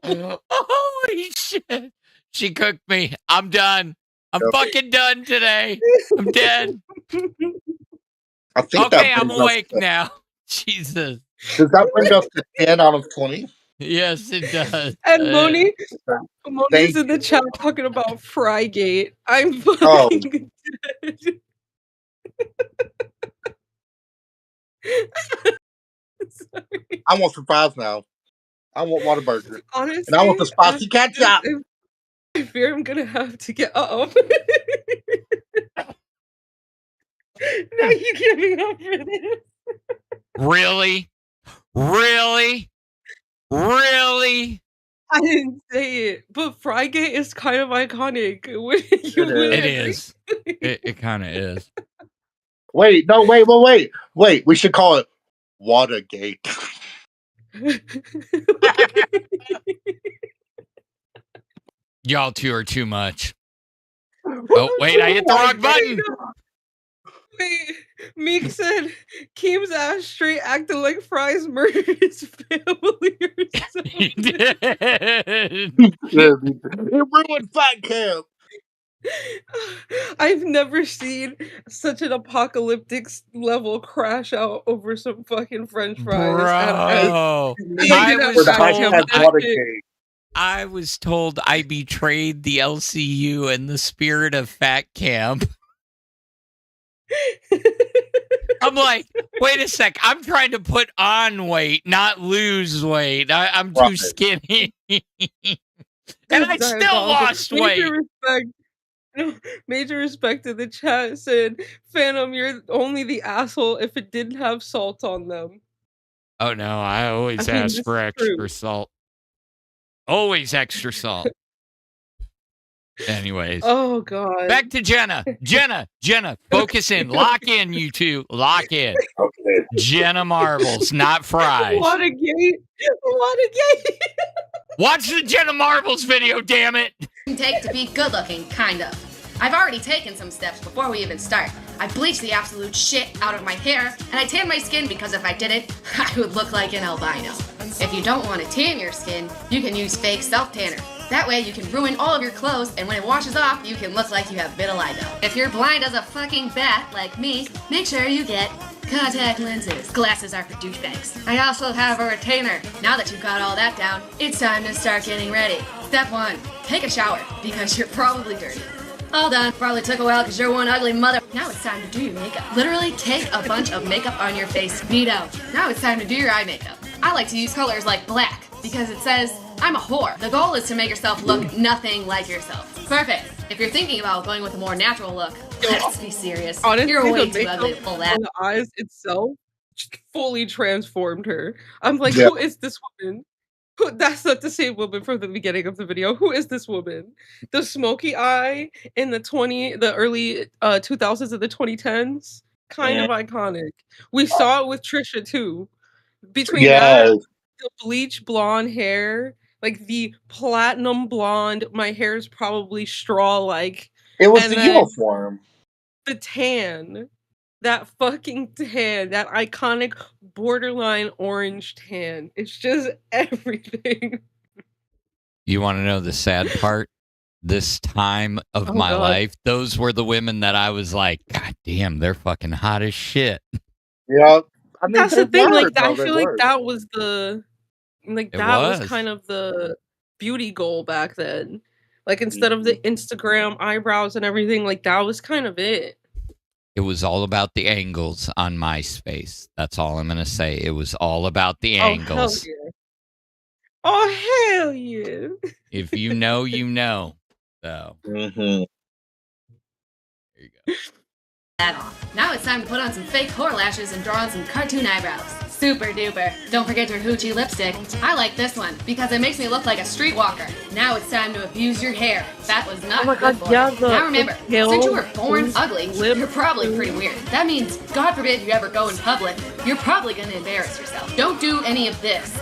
Holy shit. She cooked me. I'm done. I'm fucking done today. I'm dead. I think Okay, that I'm brings awake us to, now. Jesus. Does that bring us to 10 out of 20? Yes, it does. And Moni's Thank in the chat talking about Frygate. I'm Oh. fucking dead. Sorry. I want some fries now. I want Whataburger. Honestly, And I want the spicy ketchup. I fear I'm gonna have to get up. Now you giving up for this? Really? Really? Really? I didn't say it, but Frygate is kind of iconic. It is. It kind of is. Wait, no, wait. We should call it Watergate. Y'all two are too much. Oh, wait, I hit the wrong button. Wait, Meek said Keem's ass straight acting like Fry's murdered his family or something. He did. It ruined Fat Camp. I've never seen such an apocalyptic level crash out over some fucking French fries. Bro, I was told I betrayed the LCU in the spirit of Fat Camp. I'm like, wait a sec. I'm trying to put on weight, not lose weight. I'm too skinny. And I still lost weight. Major respect to the chat said, Phantom, you're only the asshole if it didn't have salt on them. Oh no, I always ask for extra salt. Always extra salt. Anyways. Oh god. Back to Jenna. Jenna, focus in. Lock in, you two. Lock in. Okay. Jenna Marbles, not fries. Watergate. Watch the Jenna Marbles video, damn it. Take to be good looking, kind of. I've already taken some steps before we even start. I bleached the absolute shit out of my hair, and I tanned my skin because if I didn't, I would look like an albino. If you don't want to tan your skin, you can use fake self-tanner. That way you can ruin all of your clothes, and when it washes off, you can look like you have vitiligo. If you're blind as a fucking bat, like me, make sure you get contact lenses. Glasses are for douchebags. I also have a retainer. Now that you've got all that down, it's time to start getting ready. Step 1, take a shower, because you're probably dirty. All done. Probably took a while because you're one ugly mother. Now it's time to do your makeup. Literally take a bunch of makeup on your face. Neato. Now it's time to do your eye makeup. I like to use colors like black because it says, I'm a whore. The goal is to make yourself look nothing like yourself. Perfect. If you're thinking about going with a more natural look, let's be serious. Honestly, you're way the too ugly to pull that. on the eyes itself just fully transformed her. I'm like, who is this woman? That's not the same woman from the beginning of the video. Who is this woman? The smoky eye in the early 2000s and the 2010s, kind of iconic. We saw it with Trisha too. Between that, the bleach blonde hair, like the platinum blonde, my hair is probably straw-like. It was the uniform. The tan. That fucking tan, that iconic borderline orange tan. It's just everything. You want to know the sad part? This time of my life, those were the women that I was like, God damn, they're fucking hot as shit. Yeah. I mean, that's the thing, like, I feel like that was the, like, that was kind of the beauty goal back then. Like, instead of the Instagram eyebrows and everything, like, that was kind of it. It was all about the angles on MySpace. That's all I'm going to say. It was all about the angles. Oh, hell yeah. If you know, you know. So. Mm-hmm. There you go. Now it's time to put on some fake whore lashes and draw on some cartoon eyebrows. Super duper. Don't forget your hoochie lipstick. I like this one because it makes me look like a streetwalker. Now it's time to abuse your hair. That was not good for you. Now remember, since you were born ugly, you're probably pretty weird. That means, God forbid you ever go in public, you're probably gonna embarrass yourself. Don't do any of this.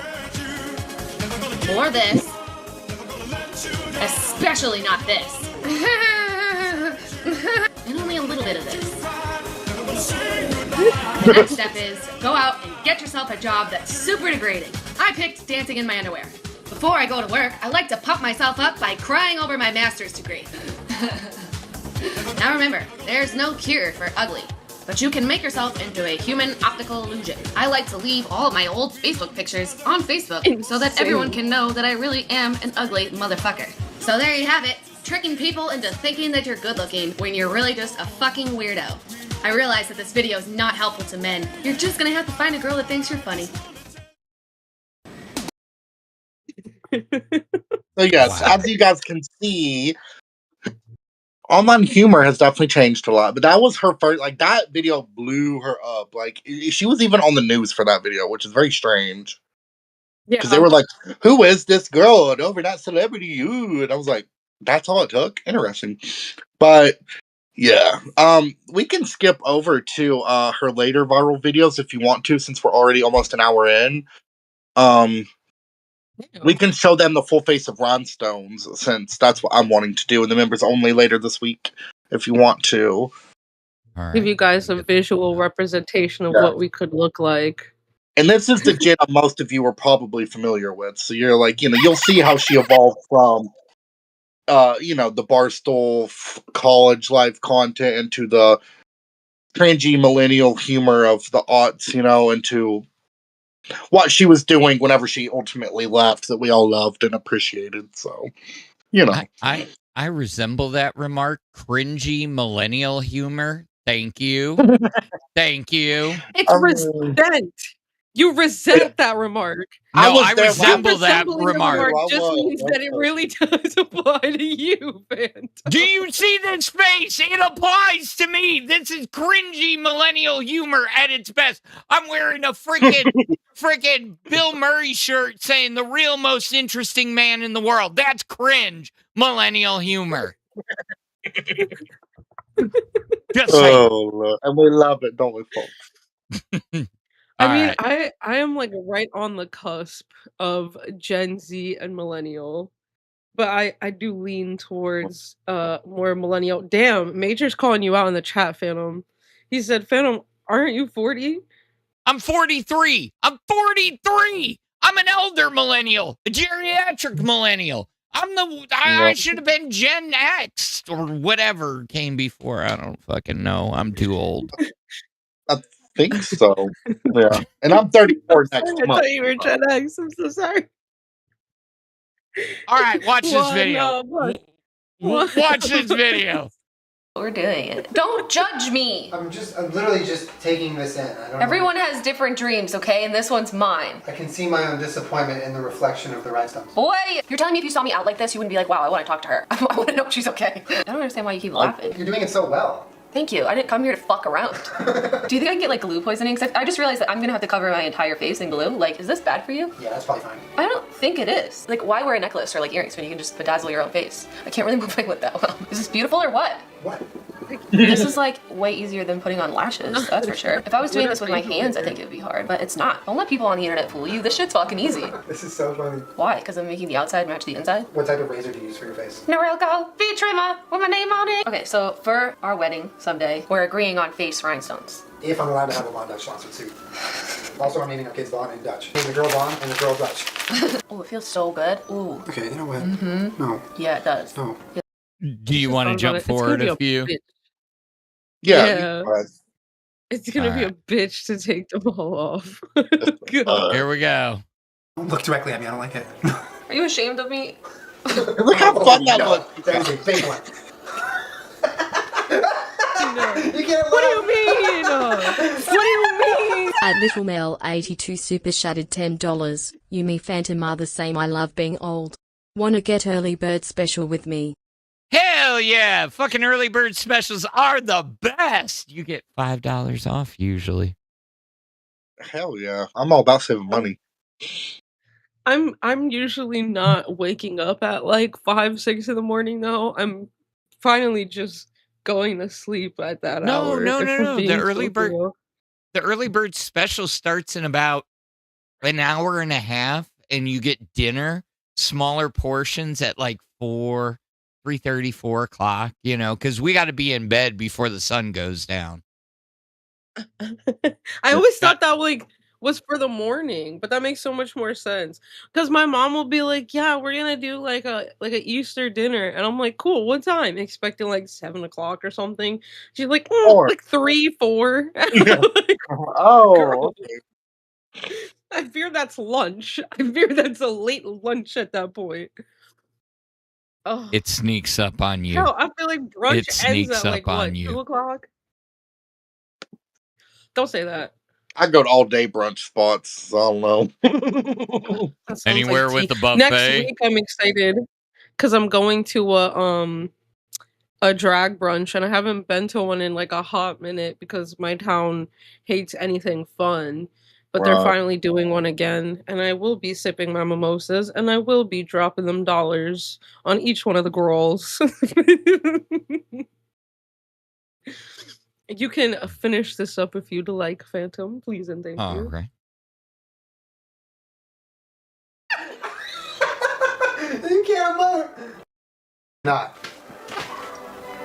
Or this. Especially not this. And only a little bit of this. The next step is go out and get yourself a job that's super degrading. I picked dancing in my underwear. Before I go to work, I like to pump myself up by crying over my master's degree. Now remember, there's no cure for ugly, but you can make yourself into a human optical illusion. I like to leave all of my old Facebook pictures on Facebook so that everyone can know that I really am an ugly motherfucker. So there you have it, tricking people into thinking that you're good looking when you're really just a fucking weirdo. I realize that this video is not helpful to men. You're just gonna have to find a girl that thinks you're funny. So yes, as you guys can see, online humor has definitely changed a lot. But that was her first, like, that video blew her up. Like, she was even on the news for that video, which is very strange. Yeah. Because they were like, who is this girl? And over that celebrity, ooh. And I was like, that's all it took? Interesting. But yeah. We can skip over to her later viral videos if you want to, since we're already almost an hour in. We can show them the full face of rhinestones, since that's what I'm wanting to do in the members only later this week, if you want to. Give you guys a visual representation of what we could look like. And this is the Jenna most of you are probably familiar with. So you're like, you'll see how she evolved from, the Barstool college life content into the cringy millennial humor of the aughts, into what she was doing whenever she ultimately left, that we all loved and appreciated. So, I resemble that remark. Cringy millennial humor. Thank you. Thank you. It's resent. You resent that remark. No, I resemble that remark. Just means that it really does apply to you, Phantom. Do you see this face? It applies to me. This is cringy millennial humor at its best. I'm wearing a freaking Bill Murray shirt saying the real most interesting man in the world. That's cringe millennial humor. Just saying. Oh, Lord. And we love it, don't we, folks? I am like right on the cusp of Gen Z and millennial, but I do lean towards more millennial. Damn, Major's calling you out in the chat, Phantom. He said, Phantom, aren't you 40? I'm 43. I'm 43. I'm an elder millennial, a geriatric millennial. I should have been Gen X or whatever came before. I don't fucking know. I'm too old. I think so. Yeah. And I'm 34 next month. I thought you were Gen X. I'm so sorry. All right, watch this video. Watch this video. We're doing it. Don't judge me. I'm literally just taking this in. Everyone has different dreams, okay? And this one's mine. I can see my own disappointment in the reflection of the rhinestones. Boy, you're telling me if you saw me out like this, you wouldn't be like, wow, I want to talk to her. I want to know if she's okay. I don't understand why you keep laughing. You're doing it so well. Thank you. I didn't come here to fuck around. Do you think I can get like glue poisoning? Cause I just realized that I'm gonna have to cover my entire face in glue. Like, is this bad for you? Yeah, that's probably fine. I don't think it is. Like, why wear a necklace or like earrings when you can just bedazzle your own face? I can't really move my lip that well. Is this beautiful or what? What? This is like way easier than putting on lashes, that's for sure. If I was doing this with my hands, I think it would be hard, but it's not. Don't let people on the internet fool you. This shit's fucking easy. This is so funny. Why? Because I'm making the outside match the inside? What type of razor do you use for your face? Norelco V trimmer with my name on it. Okay, so for our wedding someday, we're agreeing on face rhinestones. If I'm allowed to have a blonde Dutch sponsored suit. Also, I'm naming our kids blonde and Dutch. The girl blonde and the girl Dutch. Oh, it feels so good. Ooh. Okay, you know what? Mm-hmm. No. Yeah, it does. No. Do you want to jump forward a few? Yeah. It's gonna be a bitch to take them all off. Here we go. Don't look directly at me. I don't like it. Are you ashamed of me? Look how fun that looks. That is a big one. What do you mean? What do you mean? At Little Mel 82 super shattered $10. You me Phantom are the same. I love being old. Wanna get early bird special with me? Hell yeah! Fucking early bird specials are the best. You get $5 off usually. Hell yeah. I'm all about saving money. I'm usually not waking up at like 5, 6 in the morning though. I'm finally just going to sleep at that No, hour, no, if no, we're no. The being early so bird real. the early bird special starts in about an hour and a half, and you get dinner, smaller portions at like 4, 3:30, 4 o'clock, because we got to be in bed before the sun goes down. I always That- thought that like was for the morning, but that makes so much more sense. Because my mom will be like, "Yeah, we're gonna do like a Easter dinner," and I'm like, "Cool, what time?" Expecting like 7 o'clock or something. She's like, Or like 3, 4. yeah. Like, Oh, girl, okay. I fear that's lunch. I fear that's a late lunch at that point. Oh, It sneaks up on you. hell, I feel like brunch It ends sneaks at like up on what, you. 2 o'clock? Don't say that. I go to all day brunch spots, so I don't know. That sounds like Anywhere tea. with a Next buffet. week, I'm excited because I'm going to a drag brunch, and I haven't been to one in like a hot minute because my town hates anything fun. But they're Right. finally doing one again, and I will be sipping my mimosas, and I will be dropping them dollars on each one of the girls. You can finish this up if you'd like, Phantom, please and thank All you. right. You can't move. Not.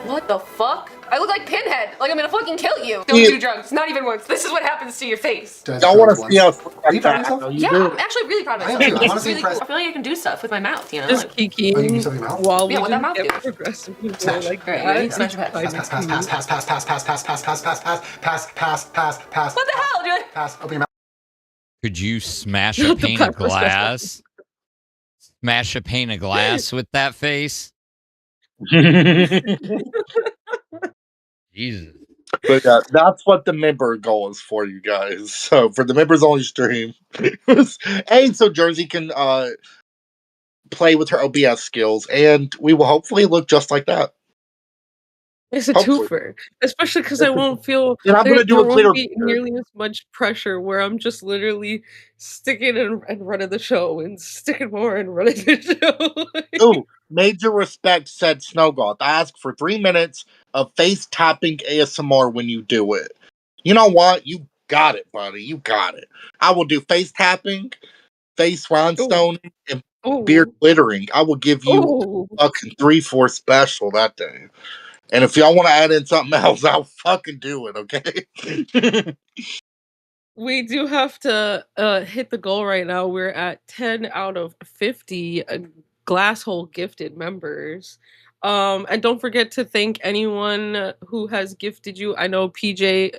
What the fuck? I look like Pinhead. Like I'm gonna fucking kill you. Don't do drugs. Not even once. This is what happens to your face. Y'all want to see us look Are you like proud of that? yourself? I know you Yeah, do. I'm actually really proud of I am myself. too. I'm This honestly is really cool. impressed. I feel like I can do stuff with my mouth, you know? Just Like, kiki Oh, you can do something else? while we Yeah, what that just mouth get do? progressively more Smash. like Alright, that. ready? Smash your It's pass. kind Pass, of pass, pass, pass, pass, pass, pass, pass, pass, pass, pass, pass, pass, pass, pass. What the hell, dude? Pass. Open your mouth. Could you smash a Not the pane of pepper special. glass? Smash a pane of glass with that face? Jesus. But yeah, that's what the member goal is for, you guys. So for the members only stream, and so Jersey can play with her OBS skills, and we will hopefully look just like that. It's a Hopefully. twofer, especially because I won't feel And I'm gonna do there a glitter won't be beard. nearly as much pressure where I'm just literally sticking and running the show and sticking more and running the show. Ooh, major respect, said Snowgoth. I ask for 3 minutes of face tapping ASMR when you do it. You know what? You got it, buddy. You got it. I will do face tapping, face rhinestone, and beard Ooh. glittering. I will give you Ooh. a fucking 3-4 special that day. And if y'all want to add in something else, I'll fucking do it, okay? We do have to hit the goal right now. We're at 10 out of 50 Glasshole gifted members. And don't forget to thank anyone who has gifted you. I know PJ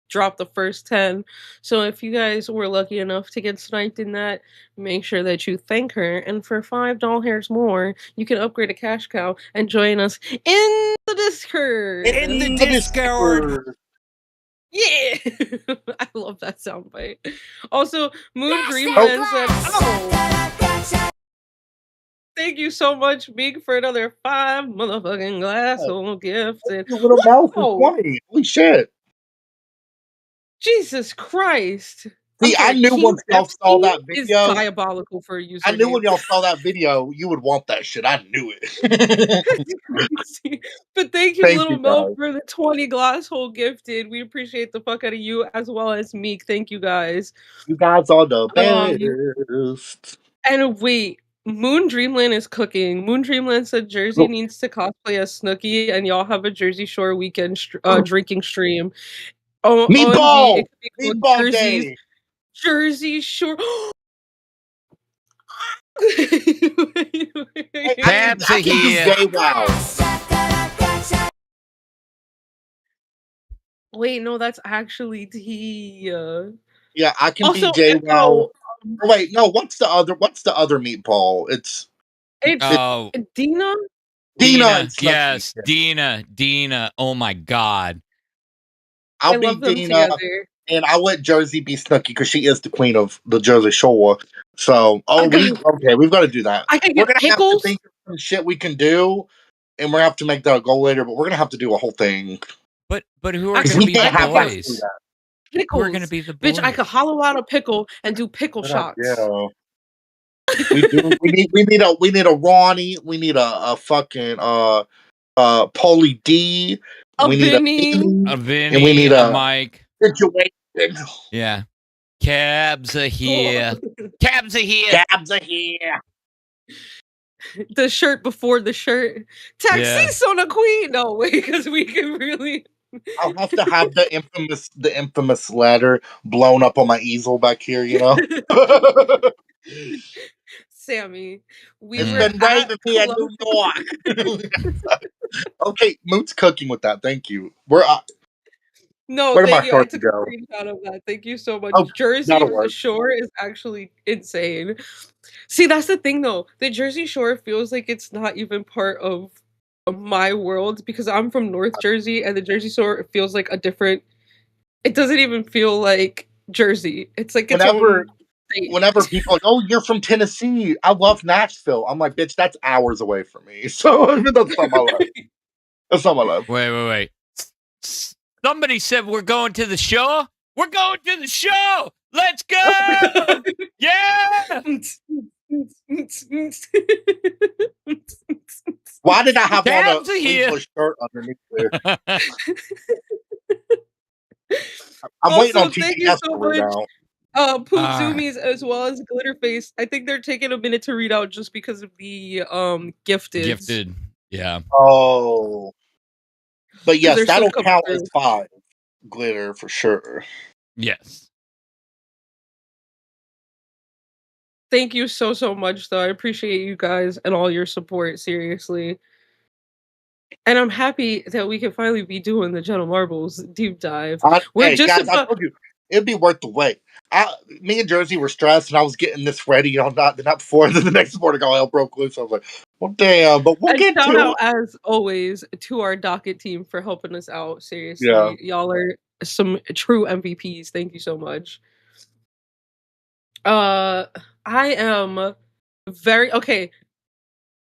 dropped the first 10. So if you guys were lucky enough to get sniped in that, make sure that you thank her. And for $5 more, you can upgrade a cash cow and join us in the Discord. In the Discord. Yeah, I love that soundbite. Also, Moon Dreamland said, "Oh, thank you so much, Meek, for another 5 motherfucking Glasshole gifted." You little mouse is Wow, 20. Holy shit. Jesus Christ! I'm See, I sorry, knew King once y'all saw FC that is video, diabolical for a username. I knew when y'all saw that video, you would want that shit. I knew it. That's crazy. But thank you, Thank Little you, Mel, guys. for the 20 Glasshole gifted. We appreciate the fuck out of you as well as Meek. Thank you guys. You guys are the Um, best. And wait, Moon Dreamland is cooking. Moon Dreamland said Jersey needs to cosplay as Snooki, and y'all have a Jersey Shore weekend drinking stream. OMG, Meatball! it could be called Meatball Day! Jersey Shore. Tabs are here. Wait, no, that's actually Tia. Yeah, I can Also, be JWoww. Echo, Oh, wait, no, what's the other meatball? It's Oh, Dina? Dina and Snooki. Yes, Dina. Oh my God. I'll I be love them Dina, together. and I'll let Jersey be Snooki because she is the queen of the Jersey Shore. So, we've got to do that. I can We're get gonna have to pickles. think of some shit we can do, and we're gonna have to make that a goal later. But we're gonna have to do a whole thing. But who are Actually, going to be we can't the have us do boys? that. pickles. We're gonna be the Bitch, I boys. could hollow out a pickle and do pickle shots. Yeah. We need a Ronnie. We need a fucking Paulie D. A We need a Vinny. Vinny, A Vinny, and we need a Mike. situation. Yeah. Cabs are here. Cabs are here. Cabs are here. The shirt before the shirt. Taxi Yeah. on a queen. No, wait, because we can really. I'll have to have the infamous letter blown up on my easel back here, you know. Sammy, we It's were been raining here in Colo- New York. Okay, Moot's cooking with that. Thank you. Where No, did my thank you. I shorts took go? a screenshot of that. Thank you so much. Oh, Jersey that'll work. Shore is actually insane. See, that's the thing though. The Jersey Shore feels like it's not even part of my world because I'm from North Jersey and the Jersey Shore feels like a different. It doesn't even feel like Jersey. It's like its own state. Whenever people are like, "Oh, you're from Tennessee," I love Nashville. I'm like, "Bitch, that's hours away from me." So I mean, that's not my life. That's not my life. Wait. Somebody said we're going to the show. We're going to the show. Let's go. Yeah. Why did I have on a Cabs are here. sleeveless shirt underneath there? I'm waiting on thank you TTS so to read much. out. Poop Zoomies as well as Glitterface. I think they're taking a minute to read out just because of the gifted. Yeah. Oh. But yes, they're that'll still coming count through. as 5 glitter for sure. Yes. Thank you so much though. I appreciate you guys and all your support, seriously. And I'm happy that we can finally be doing the Jenna Marbles deep dive. We're Hey, just guys, I about told you it'd be worth the wait. Me and Jersey were stressed, and I was getting this ready on the night before. Then the next morning, all hell broke loose. I was like, "Well, damn!" But we'll and get shout to out it. as always to our docket team for helping us out. Seriously, Yeah. y'all are some true MVPs. Thank you so much. I am very okay.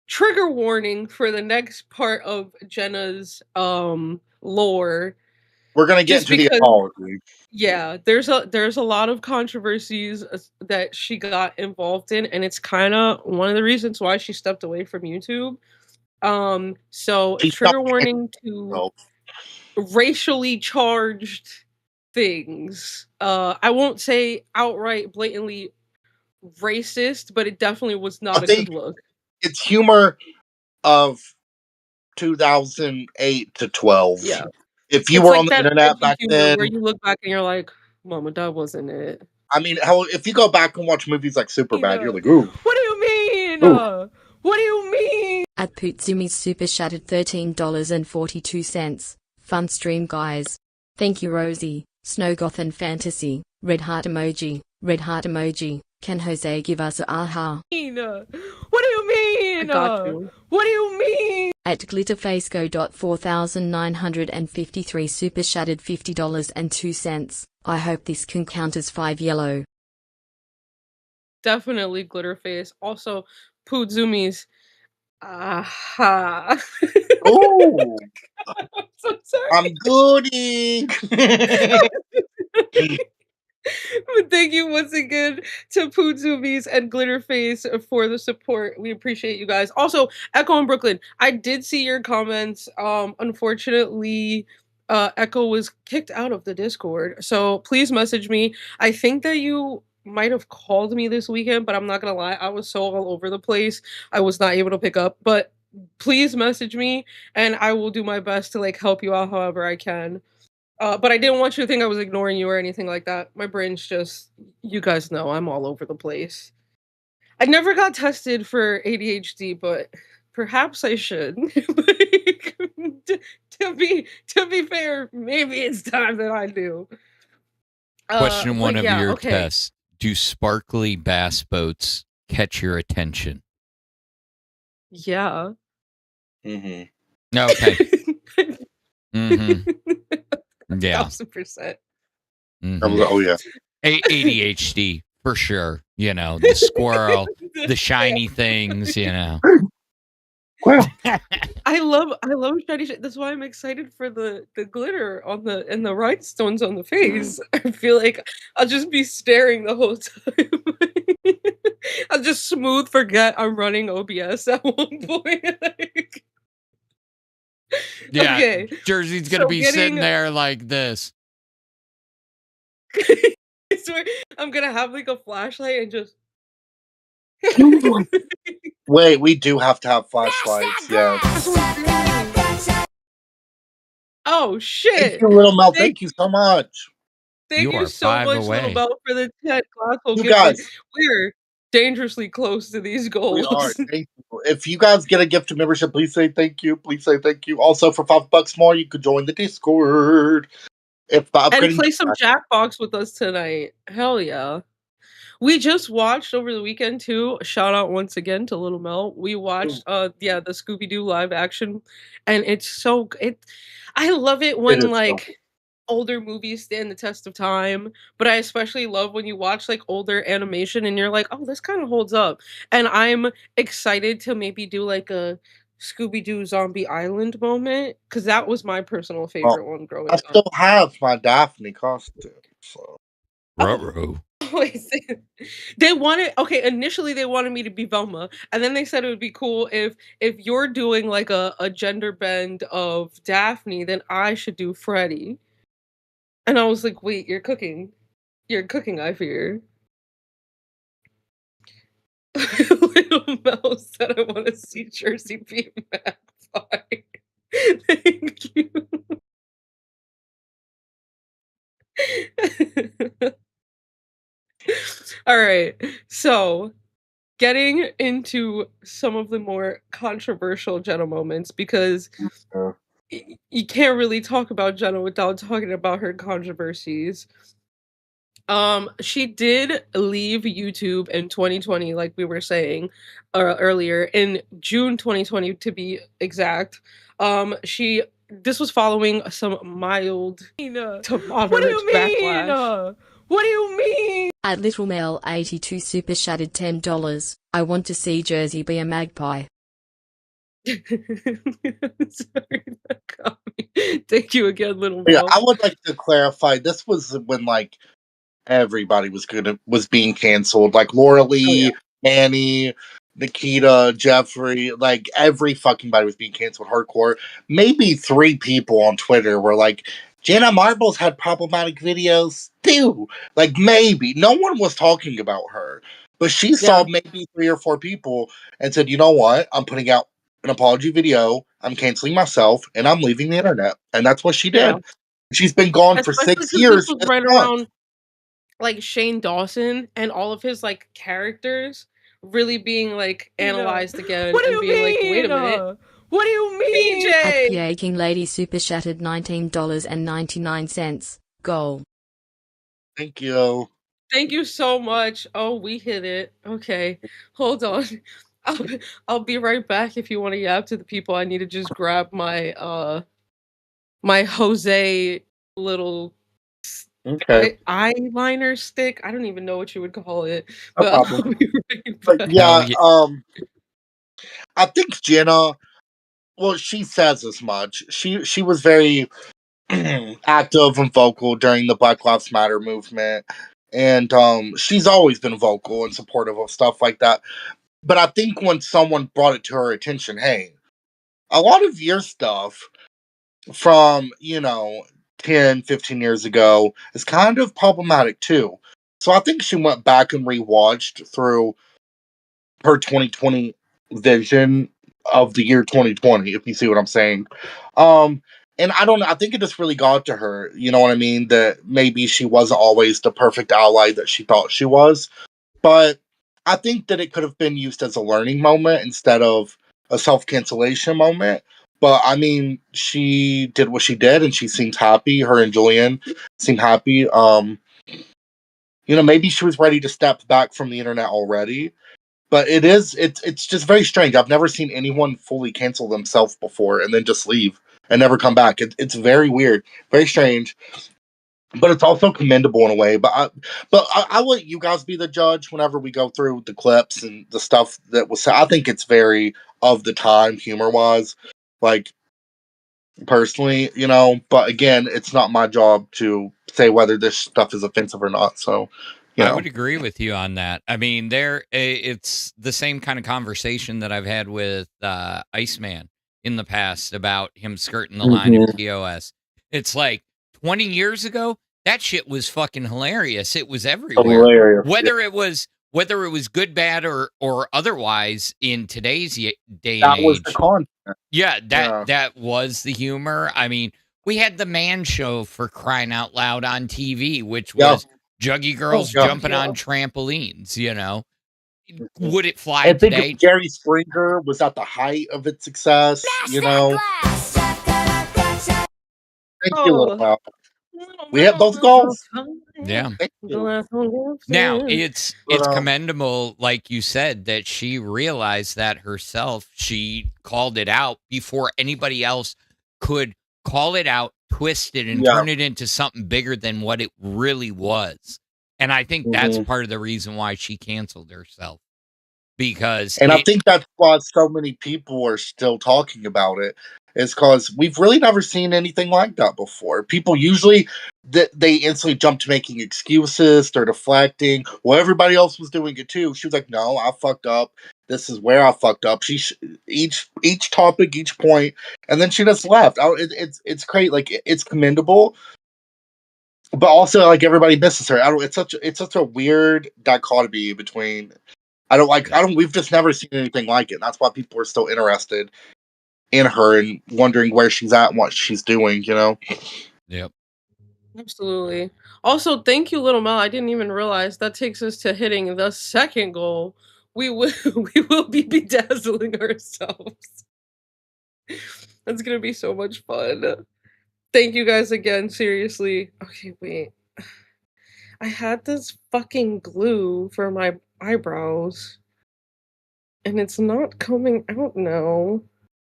Trigger warning for the next part of Jenna's lore. We're gonna get Just into the because- apology. Yeah, there's a lot of controversies that she got involved in, and it's kind of one of the reasons why she stepped away from YouTube. So She trigger stopped warning to racially charged things. I won't say outright blatantly racist, but it definitely was not a good look. It's humor of 2008 to 12. Yeah. If you It's were like on the that internet edgy back humor then, where you look back and you're like, "Mama, that wasn't it." I mean, hell, if you go back and watch movies like Superbad, you're like, "Ooh." What do you mean? Ooh. What do you mean? At Putsumi's super shattered $13.42. Fun stream, guys. Thank you, Rosie. Snowgoth and Fantasy. Red heart emoji. Red heart emoji. Can Jose give us a aha? What do you mean? I got you. What do you mean? At glitterfacego.4953 super shattered $50.02. I hope this can count as 5 yellow. Definitely Glitterface. Also, Pudzumi's. Aha. Ooh. I'm so sorry. I'm gooding. But thank you once again to Pudzumis and Glitterface for the support. We appreciate you guys. Also, Echo in Brooklyn, I did see your comments. Unfortunately, Echo was kicked out of the Discord. So please message me. I think that you might have called me this weekend, but I'm not gonna lie, I was so all over the place. I was not able to pick up. But please message me and I will do my best to like help you out however I can. But I didn't want you to think I was ignoring you or anything like that. My brain's just, you guys know, I'm all over the place. I never got tested for ADHD, but perhaps I should. to be fair, maybe it's time that I do. Question one but of yeah, your okay. tests. Do sparkly bass boats catch your attention? Yeah. Mm-hmm. Okay. Mm-hmm. Yeah. 1000%. Mhm. Oh yeah. ADHD for sure. You know, the squirrel, the shiny things, you know. Well, I love shiny shit. That's why I'm excited for the glitter on the and the rhinestones on the face. I feel like I'll just be staring the whole time. I'll just smooth forget I'm running OBS at one point. Like, Yeah, okay, Jersey's gonna so be sitting there like this. I swear, I'm gonna have like a flashlight and just. wait, we do have to have flashlights. Yeah. Oh Thank shit! you, Little Mel. Thank Thank you so much. Thank You you are so 5 much, Little away. Bell, for the 10 glassful You gift card. guys, We're dangerously close to these we are. goals. Thank you. If you guys get a gift of membership, please say thank you. Please say thank you. Also, for $5 more, you could join the Discord. If by And upgrading play some Jackbox with us tonight. Hell yeah. We just watched over the weekend too. Shout out once again to Little Mel. We watched the Scooby Doo live action, and it's so I love it it when is so like older movies stand the test of time, but I especially love when you watch like older animation and you're like, "Oh, this kind of holds up." And I'm excited to maybe do like a Scooby Doo Zombie Island moment cuz that was my personal well, favorite one growing I up. still have my Daphne costume. So. Ruh-roh. Wait, they wanted okay, initially they wanted me to be Velma, and then they said it would be cool if you're doing like a gender bend of Daphne, then I should do Freddy. And I was like, wait, you're cooking. You're cooking, I fear. Little Mel said I want to see Jersey be a magpie. Thank you. All right. So getting into some of the more controversial Jenna moments because you can't really talk about Jenna without talking about her controversies. She did leave YouTube in 2020, like we were saying earlier, in June 2020 to be exact. She this was following some mild to moderate backlash. What do you mean? At Little Mel 82 super shattered $10. I want to see Jersey be a magpie. Sorry, that got me. Thank you again, Little Yeah, Mel. I would like to clarify. This was when like everybody was being canceled. Like Laura Lee, Annie, Nikita, Jeffrey, like every fucking body was being canceled hardcore. Maybe 3 people on Twitter were like, Jenna Marbles had problematic videos too. Like maybe. No one was talking about her. But she saw maybe 3 or 4 people and said, you know what? I'm putting out an apology video. I'm canceling myself and I'm leaving the internet. And that's what she Yeah. did. She's been gone for Especially 6 because this years was this right month. around like Shane Dawson and all of his like characters really being like analyzed again and being like, wait a minute. What do you mean? At PJ! PA King Lady super shattered $19.99. Goal. Thank you. Thank you so much. Oh, we hit it. Okay. Hold on. I'll, I'll be right back if you want to yap to the people. I need to just grab my my Jose little Okay. eyeliner stick. I don't even know what you would call it, No but problem. I'll be right But back. yeah, I think Jenna, well, she says as much. She was very active and vocal during the Black Lives Matter movement. And she's always been vocal and supportive of stuff like that. But I think when someone brought it to her attention, hey, a lot of your stuff from, 10, 15 years ago is kind of problematic too. So I think she went back and rewatched through her 2020 vision of the year 2020, if you see what I'm saying. And I don't know, I think it just really got to her, you know what I mean? That maybe she wasn't always the perfect ally that she thought she was. But I think that it could have been used as a learning moment instead of a self cancellation moment. But I mean, she did what she did and she seems happy. Her and Julian seem happy. Maybe she was ready to step back from the internet already. But it's just very strange. I've never seen anyone fully cancel themselves before and then just leave and never come back. It's very weird, very strange, but it's also commendable in a way. I'll let you guys be the judge whenever we go through the clips and the stuff that was said. I think it's very of the time, humor-wise. Like, personally, but again, it's not my job to say whether this stuff is offensive or not. So, I would agree with you on that. I mean, it's the same kind of conversation that I've had with Iceman in the past about him skirting the line of TOS. It's like 20 years ago, that shit was fucking hilarious. It was everywhere. Hilarious, Whether it was good, bad, or otherwise in today's day and that was age. the content. Yeah, that was the humor. I mean, we had the Man Show, for crying out loud, on TV, which was Juggy girls jumping on trampolines. Would it fly I think today? Jerry Springer was at the height of its success. Thank you, Little Mel. We hit both goals. Yeah. Thank you. Now it's commendable, like you said, that she realized that herself. She called it out before anybody else could call it out, twist it, and turn it into something bigger than what it really was. And I think that's part of the reason why she canceled herself. Because I think that's why so many people are still talking about it, is because we've really never seen anything like that before. People usually they instantly jump to making excuses, they're deflecting. Well, everybody else was doing it too. She was like, "No, I fucked up. This is where I fucked up." Each topic, each point, and then she just left. It's great. Like, it's commendable, but also, like, everybody misses her. It's such a weird dichotomy between. We've just never seen anything like it. And that's why people are still interested in her and wondering where she's at and what she's doing, Yep. Absolutely. Also, thank you, Little Mel. I didn't even realize that takes us to hitting the second goal. We will be bedazzling ourselves. That's gonna be so much fun. Thank you guys again, seriously. Okay, wait. I had this fucking glue for my eyebrows, and it's not coming out now.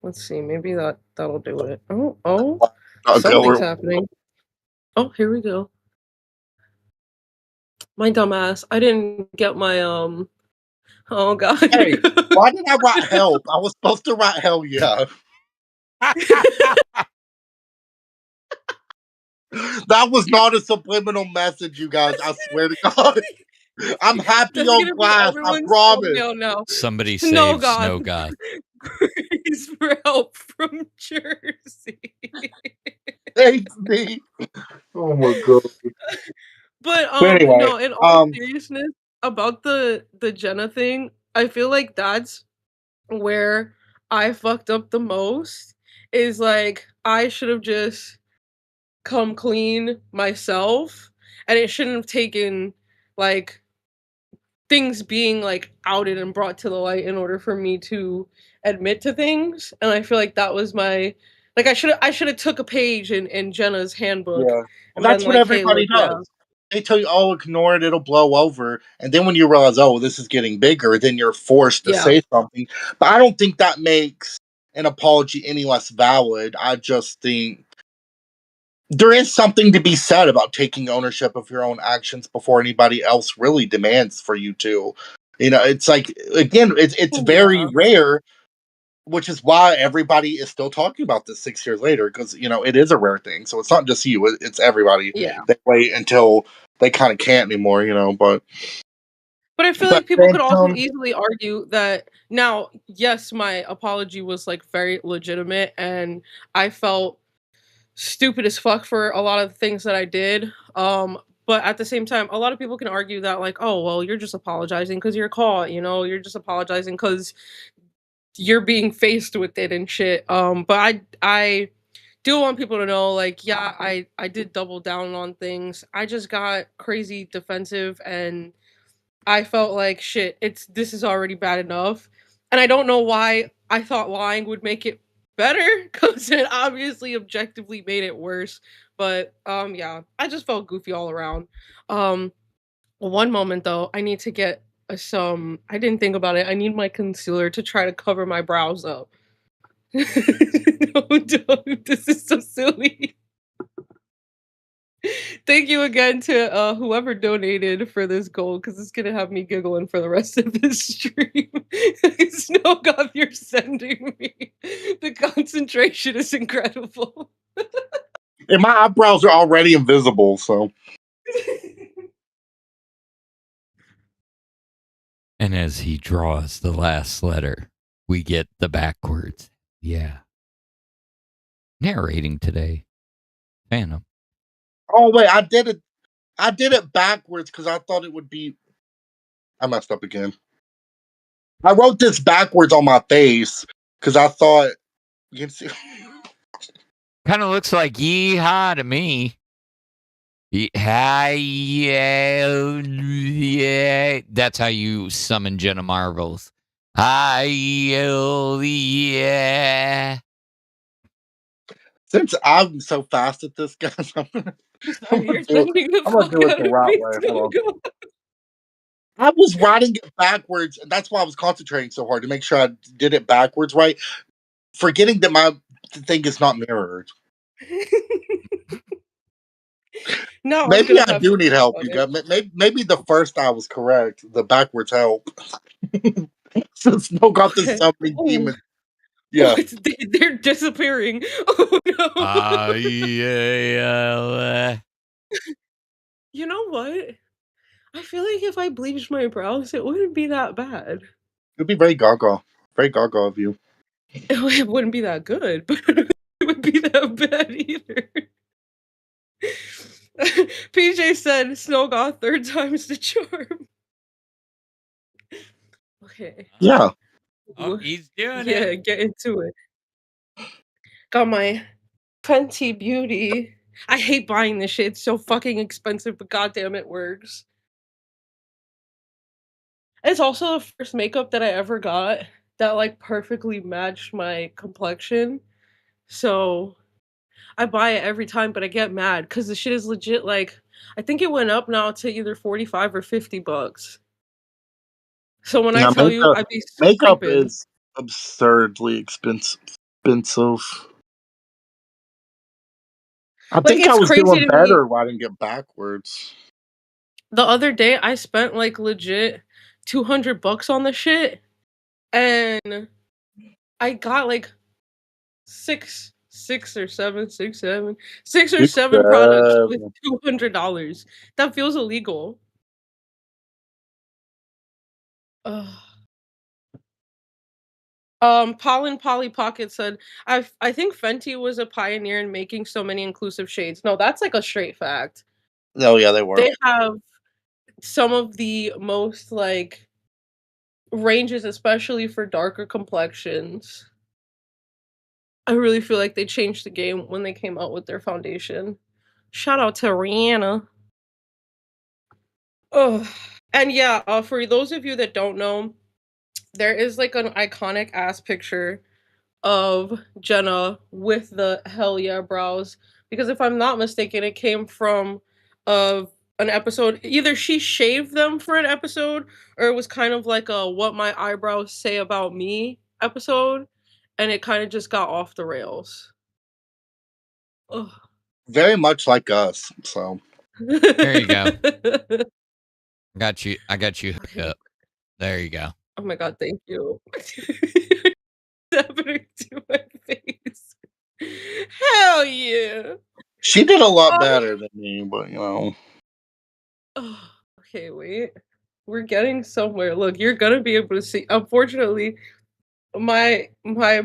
Let's see, maybe that'll do it. Oh, something's happening. Oh, here we go. My dumbass. I didn't get my oh god. Hey, why did I write help? I was supposed to write hell yeah. That was not a subliminal message, you guys. I swear to God. I'm happy on glass. I promise. No. Somebody No, saves God. No God. Please, for help from Jersey. Thanks, me. Oh my God. But anyway, no, in all seriousness, about the Jenna thing, I feel like that's where I fucked up the most. Is like, I should have just come clean myself, and it shouldn't have taken like things being like outed and brought to the light in order for me to admit to things. And I feel like that was my like I should have took a page in Jenna's handbook. Yeah. And That's been what like, hey, everybody look, does. They tell you, "Oh, ignore it; it'll blow over." And then when you realize, "Oh, this is getting bigger," then you're forced to say something. But I don't think that makes an apology any less valid. I just think there is something to be said about taking ownership of your own actions before anybody else really demands for you to. It's like, again, it's very rare, which is why everybody is still talking about this 6 years later, because it is a rare thing. So it's not just you; it's everybody. Yeah. They wait until they kind of can't anymore, But I feel like people could also easily argue that now, yes, my apology was like very legitimate, and I felt stupid as fuck for a lot of things that I did. But at the same time, a lot of people can argue that like, oh, well, you're just apologizing because you're caught, you're just apologizing because you're being faced with it and shit. But I do want people to know, like, yeah, I did double down on things. I just got crazy defensive, and I felt like shit, this is already bad enough. And I don't know why I thought lying would make it better, because it obviously objectively made it worse. But yeah, I just felt goofy all around. One moment though, I need to get some, I didn't think about it, I need my concealer to try to cover my brows up. No, don't, this is so silly. Thank you again to whoever donated for this goal because it's gonna have me giggling for the rest of this stream. Snow God, you're sending me. The concentration is incredible. And my eyebrows are already invisible, so. And as he draws the last letter, we get the backwards. Yeah. Narrating today, Phantom. Oh wait, I did it backwards because I thought it would be. I messed up again. I wrote this backwards on my face because I thought you can see. Kind of looks like yeehaw to me. Yeah. That's how you summon Jenna Marbles. Yeah. Since I'm so fast at this, guys, I'm gonna You're do sending the it fuck out the of right me, way. Snow Hold on. God. I was writing it backwards, and that's why I was concentrating so hard to make sure I did it backwards right, forgetting that my thing is not mirrored. No, I'm Maybe gonna I have do to need work help, on you it. guys. Maybe the first I was correct. The backwards help. Since no got the Okay. summoning Oh, demon. Yeah. they're disappearing. Oh no. Yeah. You know what? I feel like if I bleached my brows, it wouldn't be that bad. It'd be very gaga. Very gaga of you. It wouldn't be that good, but it wouldn't be that bad either. PJ said Snow got third time's the charm. Okay. Yeah. Oh, he's doing Yeah, it. get into it. Got my Fenty Beauty. I hate buying this shit. It's so fucking expensive, but goddamn it works. It's also the first makeup that I ever got that like perfectly matched my complexion. So I buy it every time, but I get mad because the shit is legit like I think it went up now to either 45 or $50. So when I Yeah, tell you I'd be makeup creeping. is absurdly expensive. I Like think I it's was crazy doing to me. better writing it backwards. The other day I spent like legit $200 on the shit and I got like six or Six, seven products with seven. $200. That feels illegal. Ugh. Pollen Polly Pocket said, I think Fenty was a pioneer in making so many inclusive shades. No, that's like a straight fact. Oh yeah, they were. They have some of the most like ranges, especially for darker complexions. I really feel like they changed the game when they came out with their foundation. Shout out to Rihanna. Ugh. And yeah, for those of you that don't know, there is like an iconic ass picture of Jenna with the hell yeah brows. Because if I'm not mistaken, it came from uh an episode. Either she shaved them for an episode, or it was kind of like a what my eyebrows say about me episode, and it kind of just got off the rails. Ugh. Very much like us. So There you go. I got you hooked up. There you go. Oh my god, thank you. Happening to my face. Hell yeah. she did a lot Oh. better than me, but you know. Oh, okay, wait. We're getting somewhere. Look, you're gonna be able to see. Unfortunately, my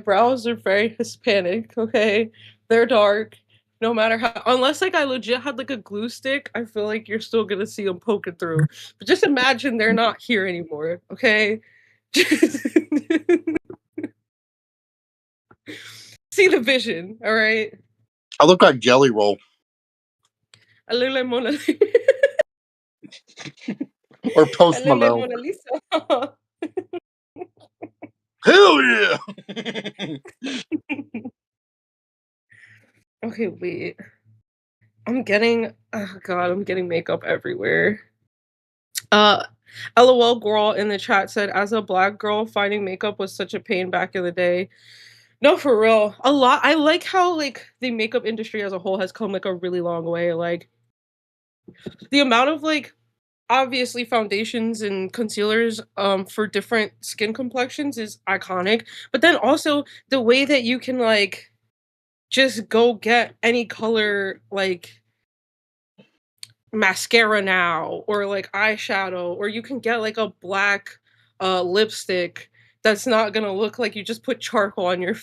brows are very Hispanic, okay? They're dark. No matter how unless like I legit had like a glue stick, I feel like you're still gonna see them poking through. But just imagine they're not here anymore, okay? See the vision, all right? I look like Jelly Roll. A little Mona Or Post a little Malone. Mona Lisa. Hell yeah! Okay, wait. I'm getting oh god, I'm getting makeup everywhere. Uh LOL girl in the chat said, as a black girl, finding makeup was such a pain back in the day. No, for real. A lot I like how like the makeup industry as a whole has come like a really long way. Like the amount of like obviously foundations and concealers for different skin complexions is iconic, but then also the way that you can like just go get any color like mascara now or like eyeshadow, or you can get like a black lipstick that's not gonna look like you just put charcoal on your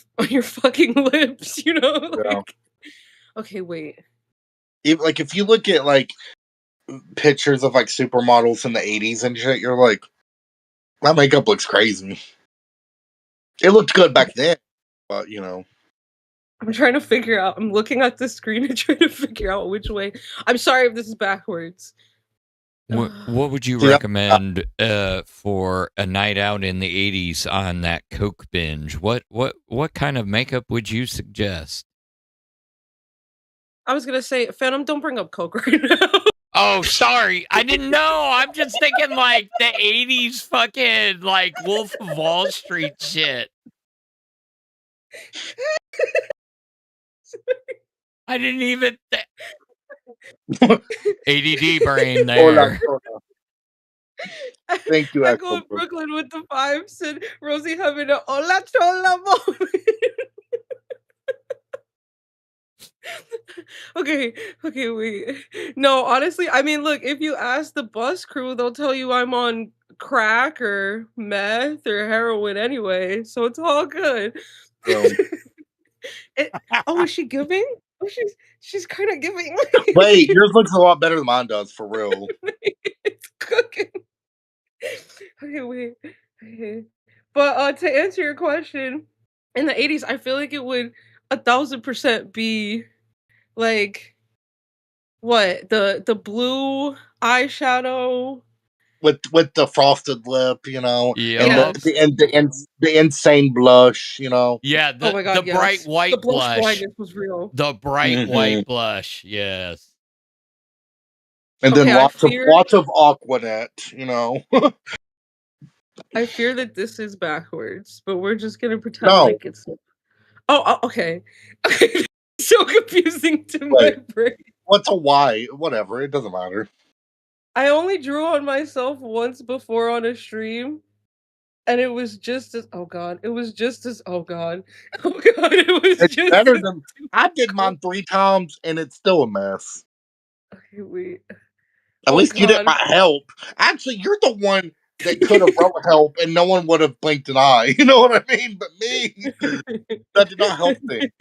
fucking lips, you know? Yeah. Like, okay, wait. Like if you look at like pictures of like supermodels in the 80s and shit, you're like, that makeup looks crazy. It looked good back then, but you know. I'm trying to figure out. I'm looking at the screen and trying to figure out which way. I'm sorry if this is backwards. What would you Yeah. recommend for a night out in the 80s on that Coke binge? What kind of makeup would you suggest? I was gonna say, Phantom, don't bring up Coke right now. Oh, sorry. I didn't know. I'm just thinking like the 80s fucking like Wolf of Wall Street shit. I didn't even ADD brain there. Thank you, I go Axel. in Brooklyn with the vibes and Rosie having a hola chola moment. Okay, wait. No, honestly, I mean, look, if you ask the bus crew, they'll tell you I'm on crack or meth or heroin anyway, so it's all good. Oh, is she giving? Oh, she's kind of giving. Wait, yours looks a lot better than mine does, for real. It's cooking. Okay, wait. Okay. But to answer your question, in the 80s, I feel like it would 1000% be like what the blue eyeshadow With the frosted lip, you know, and Yep. the insane blush, you know. Yeah, Oh my the god, bright yes. white The blush blush. blindness was real. The bright white Mhm. blush, yes. And Okay, then I lots fear of Aquanet, you know. that this is backwards, but we're just gonna pretend No, like it's okay. Okay. So confusing to my wait, brain. what's a Y? Whatever, it doesn't matter. I only drew on myself once before on a stream, and it was just as oh god, it was just as oh god. Oh god, it was It's just better as than I did mine 3 times, and it's still a mess. okay, wait. At Oh least you didn't god. write help. Actually, you're the one that could have wrote help, and no one would have blinked an eye. You know what I mean? But me, that did not help things.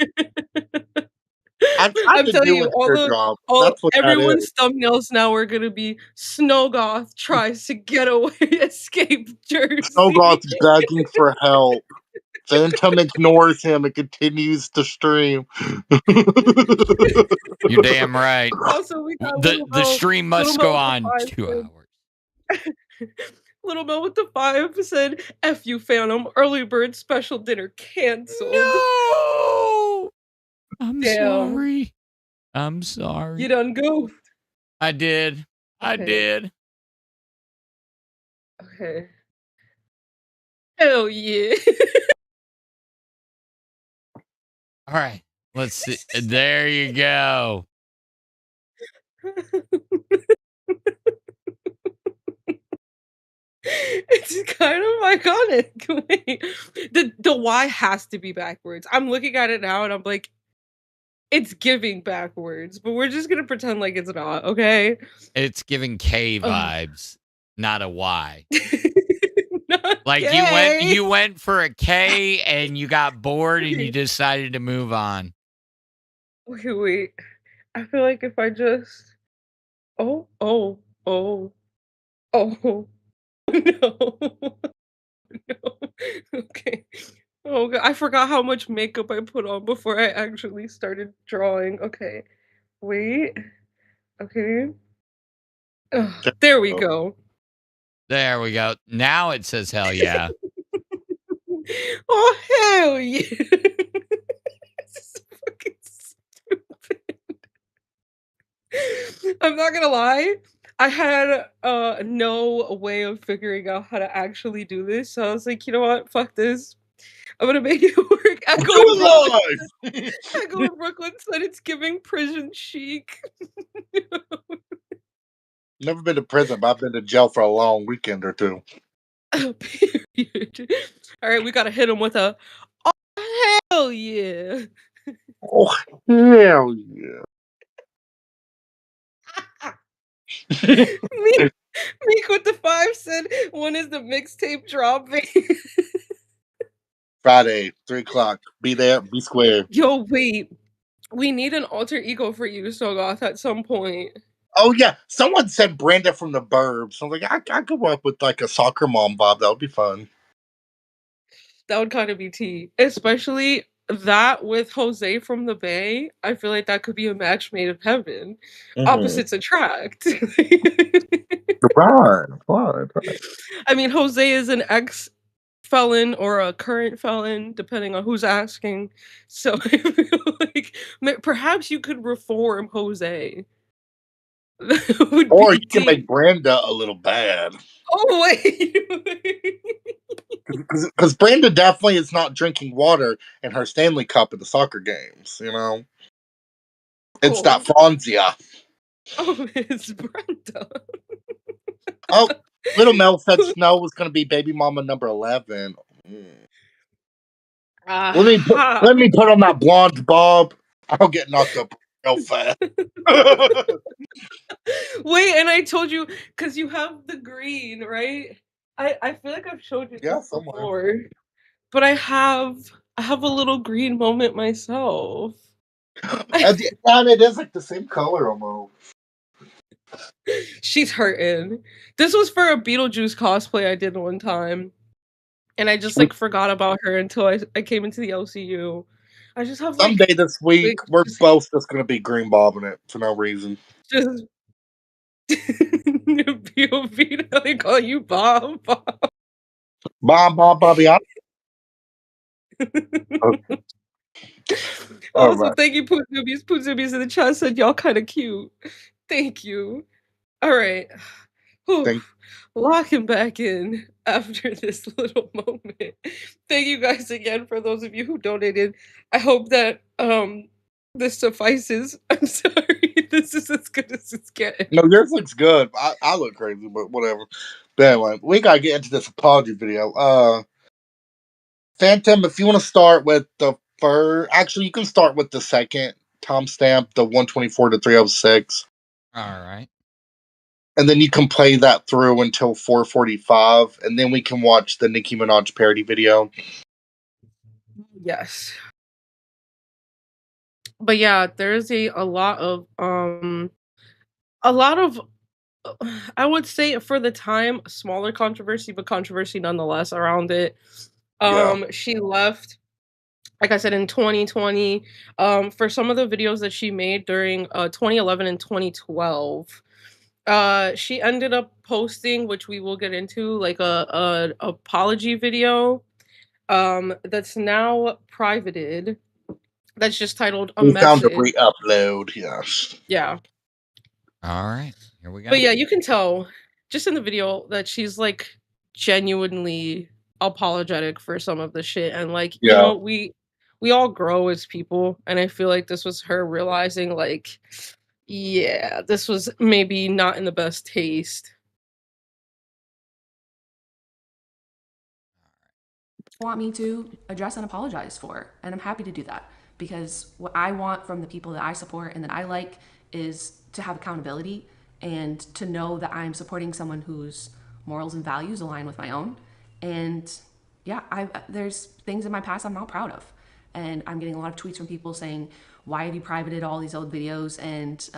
I tried I'm to telling do you, a good job. all That's what that is. everyone's thumbnails now are gonna be Snowgoth tries to get away, escape Snowgoth Jersey. is begging for help. Phantom ignores him and continues to stream. You're damn right. Also, we got The stream must go on 2 hours. Little Mel with the 5 said, F you, Phantom. Early bird special dinner canceled. No! I'm Damn. sorry. I'm sorry. You done goofed. I did. I Okay. did. Okay. Hell yeah. All right. Let's see. There you go. It's kind of iconic. Wait. The Y has to be backwards. I'm looking at it now and I'm like, it's giving backwards, but we're just gonna pretend like it's not, okay? It's giving K Ugh. vibes, not a Y. Not Like gay. you went for a K and you got bored and you decided to move on. Okay, wait. I feel like if I just oh, oh, oh, oh, no. No. Okay. Oh god, I forgot how much makeup I put on before I actually started drawing. Okay. Wait. Okay. Ugh, there we go. There we go. Now it says hell yeah. Oh hell yeah. This is fucking stupid. I'm not gonna lie. I had no way of figuring out how to actually do this. So I was like, you know what? Fuck this. I'm gonna make it work. I go to Brooklyn said it's giving prison chic. Never been to prison, but I've been to jail for a long weekend or two. Period. All right, we gotta hit him with a oh hell yeah. Oh hell yeah! Meek with the 5 said, when is the mixtape dropping? Friday, 3:00. Be there. Be square. Yo, wait. We need an alter ego for you, Sogoth, at some point. Oh yeah, someone said Brenda from the Burbs. So I was like, I could work with like a soccer mom Bob. That would be fun. That would kind of be tea. Especially that with Jose from the Bay. I feel like that could be a match made of heaven. Opposites attract. Right. I mean, Jose is an ex felon or a current felon, depending on who's asking. So I feel like perhaps you could reform Jose. That would Or be you can tea. make Brenda a little bad. Oh wait. Because Brenda definitely is not drinking water in her Stanley Cup at the soccer games, you know? It's that Franzia. Oh, it's Brenda. Oh, Little Mel said Snow was going to be baby mama number 11. Let me put on that blonde bob. I'll get knocked up real fast. Wait, and I told you because you have the green, right? I feel like I've showed you this before, but I have a little green moment myself. And it is like the same color almost. She's hurting. This was for a Beetlejuice cosplay I did one time, and I just like forgot about her until I came into the LCU. I just have like Someday this week, we're both just going to be green bobbing it for no reason. just POV. They call you Bob. Bobby. Okay. Also, Right. thank you, Poozubies. Poozubies in the chat said y'all kind of cute. Thank you. All right. Whew. Locking back in after this little moment. Thank you guys again for those of you who donated. I hope that this suffices. I'm sorry. This is as good as it's getting. No, yours looks good. I look crazy, but whatever. But anyway, we gotta get into this apology video. Phantom, if you want to start with the first, actually, you can start with the second timestamp, the 124 to 306. All right. And then you can play that through until 4:45, and then we can watch the Nicki Minaj parody video. Yes. But yeah, there's a lot of I would say for the time smaller controversy, but controversy nonetheless around it. She left, like I said, in 2020 for some of the videos that she made during 2011 and 2012. She ended up posting, which we will get into, like a apology video that's now privated. That's just titled a We found a message. re-upload, yes. Yeah. All right, here we go. But yeah, you can tell just in the video that she's like genuinely apologetic for some of the shit, and like you know, we all grow as people, and I feel like this was her realizing like, yeah, this was maybe not in the best taste. Want me to address and apologize for, and I'm happy to do that, because what I want from the people that I support and that I like is to have accountability and to know that I'm supporting someone whose morals and values align with my own. And yeah, there's things in my past I'm not proud of, and I'm getting a lot of tweets from people saying, why have you privated all these old videos? And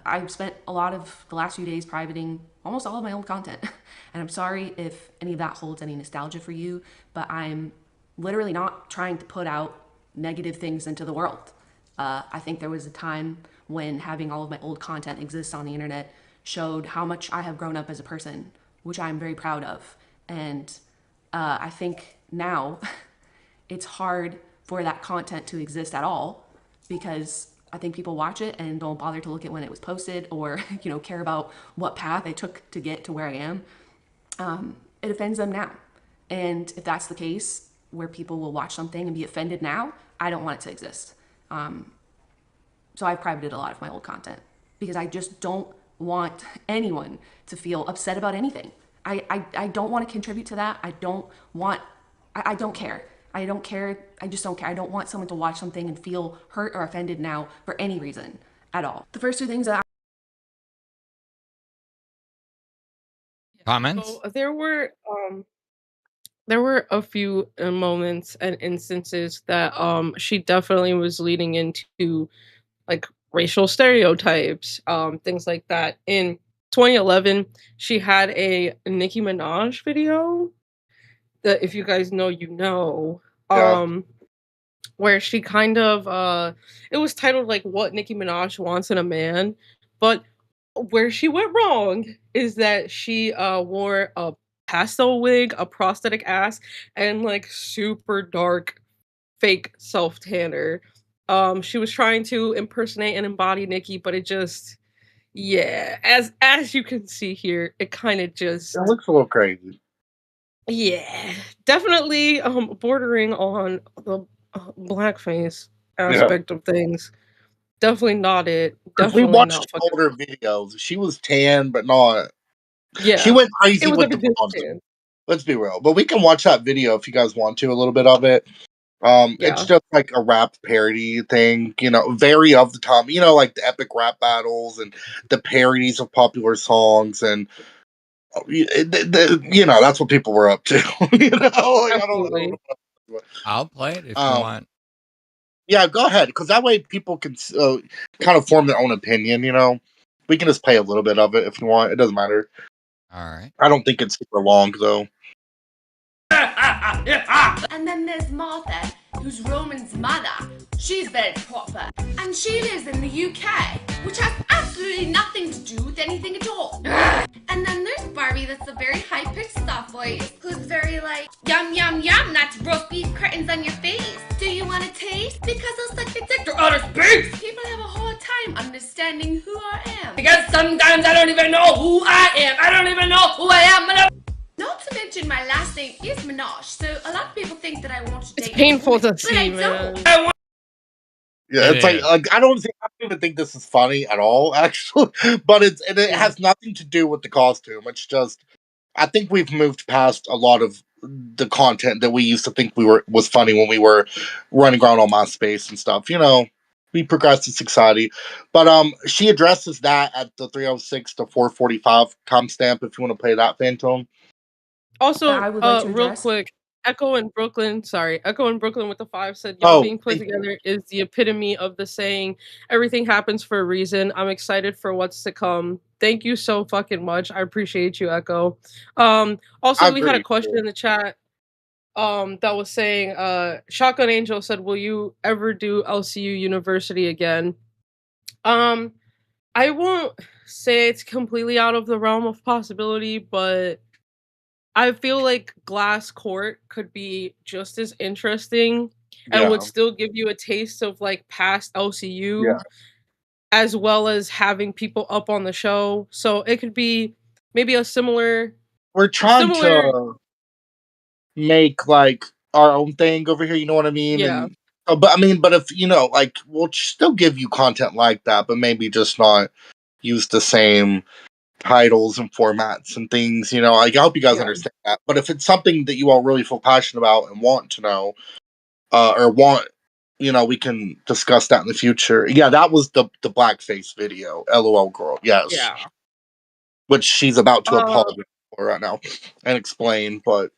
I've spent a lot of the last few days privating almost all of my old content. And I'm sorry if any of that holds any nostalgia for you, but I'm literally not trying to put out negative things into the world. I think there was a time when having all of my old content exist on the internet showed how much I have grown up as a person, which I'm very proud of. And I think now it's hard for that content to exist at all, because I think people watch it and don't bother to look at when it was posted, or care about what path I took to get to where I am. It offends them now. And if that's the case, where people will watch something and be offended now, I don't want it to exist. So I've privated a lot of my old content because I just don't want anyone to feel upset about anything. I don't want to contribute to that. I don't care. I don't care. I just don't care. I don't want someone to watch something and feel hurt or offended now for any reason at all. The first two things that Comments? So there were a few moments and instances that she definitely was leading into like racial stereotypes, things like that. In 2011, she had a Nicki Minaj video that if you guys know, you know. Yeah. Where she kind of it was titled like what Nicki Minaj wants in a man, but where she went wrong is that she wore a pastel wig, a prosthetic ass, and like super dark fake self tanner. She was trying to impersonate and embody Nicki, but it just yeah, as you can see here, it kind of just That looks a little crazy. yeah, definitely bordering on the blackface Yeah. aspect of things. Definitely not it. 'Cause we Definitely not watched fucking older videos. She was tan, but not. She yeah. went It crazy was with like the a good blonde. stand. Let's be real. But we can watch that video if you guys want to, a little bit of it. It's Yeah. just like a rap parody thing, you know, very of the time, you know, like the epic rap battles and the parodies of popular songs and you know, that's what people were up to. You know, like, I Absolutely. don't know. I'll play it if you Um, want. yeah, go ahead, because that way people can kind of form their own opinion. You know, we can just play a little bit of it if you want. It doesn't matter. All right. I don't think it's super long though. And then there's Martha, who's Roman's mother. She's very proper. And she lives in the UK, which has absolutely nothing to do with anything at all. And then there's Barbie, that's a very high-pitched soft voice, who's very like, yum, yum, yum, that's roast beef curtains on your face. Do you want to taste? Because I'll suck your dick to outer space. People have a hard time understanding who I am. Because sometimes I don't even know who I am. I don't even know who I am. Not to mention my last name is Minaj, so a lot of people think that I want to date. It's painful women, to but I see, man. don't. Yeah, it's like I don't even think this is funny at all, actually. But it has nothing to do with the costume. It's just I think we've moved past a lot of the content that we used to think was funny when we were running around on MySpace and stuff. You know, we progressed in society. But she addresses that at the 306 to 445 timestamp if you want to play that, Phantom. Also, I would like to real address. quick, Echo in Brooklyn with the 5 said, "Y'all being put thank you. together is the epitome of the saying, everything happens for a reason. I'm excited for what's to come." Thank you so fucking much. I appreciate you, Echo. I Also, we had a agree. question in the chat that was saying, Shotgun Angel said, "Will you ever do LCU University again?" Um, I won't say it's completely out of the realm of possibility, but I feel like Glass Court could be just as interesting and would Yeah. still give you a taste of like past LCU Yeah. as well as having people up on the show. So it could be maybe a similar We're trying to make like our own thing over here, you know what I mean? yeah. And but if you know, like we'll still give you content like that, but maybe just not use the same titles and formats and things, you know. Like I hope you guys Yeah. understand that. But if it's something that you all really feel passionate about and want to know, or want, you know, we can discuss that in the future. Yeah, that was the blackface video, LOL girl. Yes. Yeah. Which she's about to Uh apologize for right now and explain, but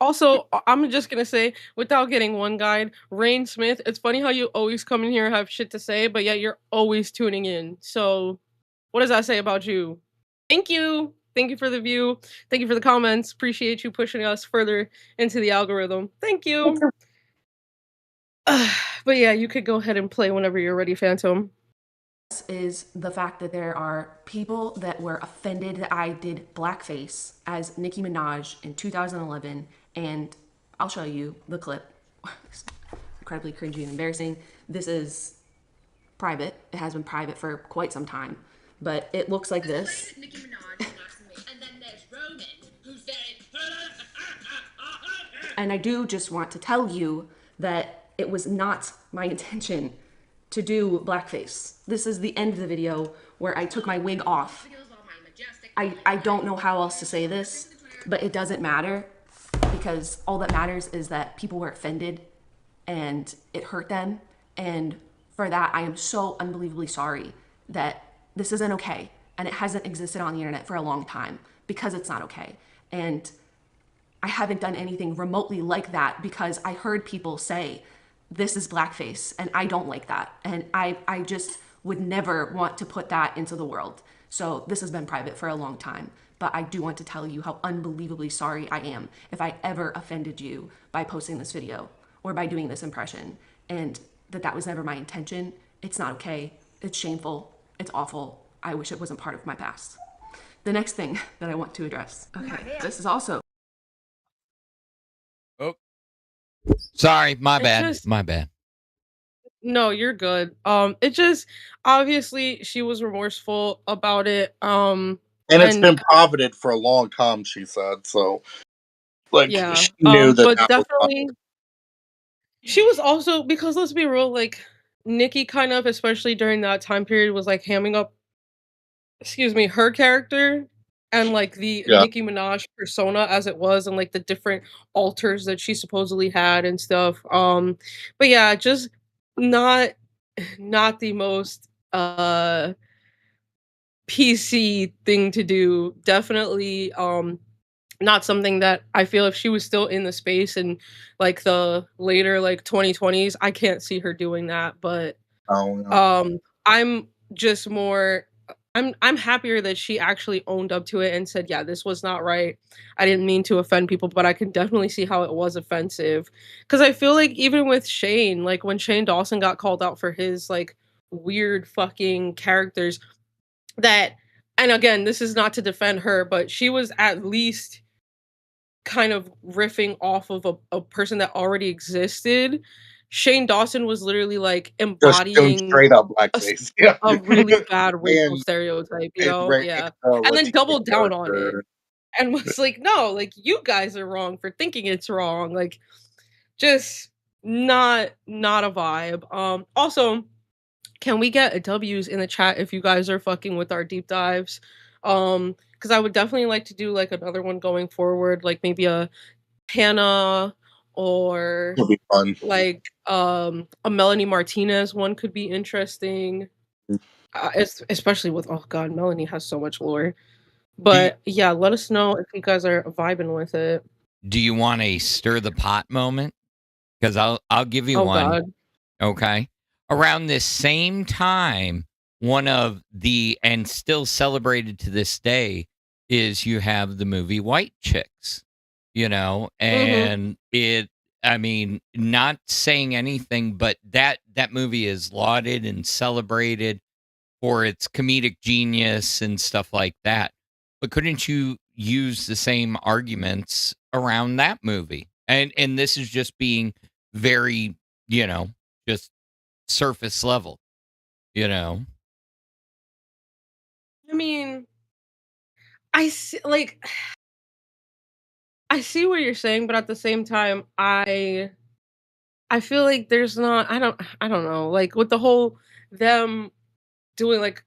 Also, I'm just gonna say, without getting one guide, Rain Smith, it's funny how you always come in here and have shit to say, but yet you're always tuning in. So, what does that say about you? Thank you. Thank you for the view. Thank you for the comments. Appreciate you pushing us further into the algorithm. Thank you. But yeah, you could go ahead and play whenever you're ready, Phantom. Is the fact that there are people that were offended that I did blackface as Nicki Minaj in 2011, and I'll show you the clip. It's incredibly cringy and embarrassing. This is private. It has been private for quite some time, but it looks like this. And I do just want to tell you that it was not my intention to do blackface. This is the end of the video where I took my wig off. I don't know how else to say this, but it doesn't matter, because all that matters is that people were offended and it hurt them. And for that, I am so unbelievably sorry that this isn't okay. And it hasn't existed on the internet for a long time because it's not okay. And I haven't done anything remotely like that because I heard people say, this is blackface, and I don't like that. And I just would never want to put that into the world. So this has been private for a long time, but I do want to tell you how unbelievably sorry I am if I ever offended you by posting this video or by doing this impression, and that was never my intention. It's not okay. It's shameful. It's awful. I wish it wasn't part of my past. The next thing that I want to address. Okay, this is also. Oh, sorry, my It's bad. just- My bad. No, you're good. It just obviously she was remorseful about it. And it's been profited for a long time, she said. So, like, yeah, she knew that. but that was definitely, she was also, because let's be real, like Nikki kind of, especially during that time period, was like hamming up, excuse me, her character and like the Yeah. Nicki Minaj persona as it was, and like the different alters that she supposedly had and stuff. But yeah, just not the most PC thing to do. Definitely not something that I feel if she was still in the space in like the later like 2020s, I can't see her doing that. But I'm just more I'm happier that she actually owned up to it and said, yeah, this was not right. I didn't mean to offend people, but I can definitely see how it was offensive. Cause I feel like even with Shane, like when Shane Dawson got called out for his like weird fucking characters, that, and again, this is not to defend her, but she was at least kind of riffing off of a person that already existed. Shane Dawson was literally like Just doing embodying straight up blackface. Yeah. a really bad racial And stereotype, you it know? ra- Yeah. uh, And then doubled down character. on it and was like, no, like you guys are wrong for thinking it's wrong. Like just not a vibe. Also, can we get W's in the chat if you guys are fucking with our deep dives? Because I would definitely like to do like another one going forward, like maybe a Hannah or It'll be fun. like a Melanie Martinez one could be interesting. Especially with, oh god, Melanie has so much lore. But yeah, let us know if you guys are vibing with it. Do you want a stir the pot moment? Because I'll give you Oh one. god. Okay. Around this same time, one of the, and still celebrated to this day, is you have the movie White Chicks, you know, and I mean, not saying anything, but that movie is lauded and celebrated for its comedic genius and stuff like that. But couldn't you use the same arguments around that movie? And this is just being very, you know, just surface level, you know. I mean, I see, like, I see what you're saying, but at the same time, I feel like there's not, I don't know, like with the whole them doing like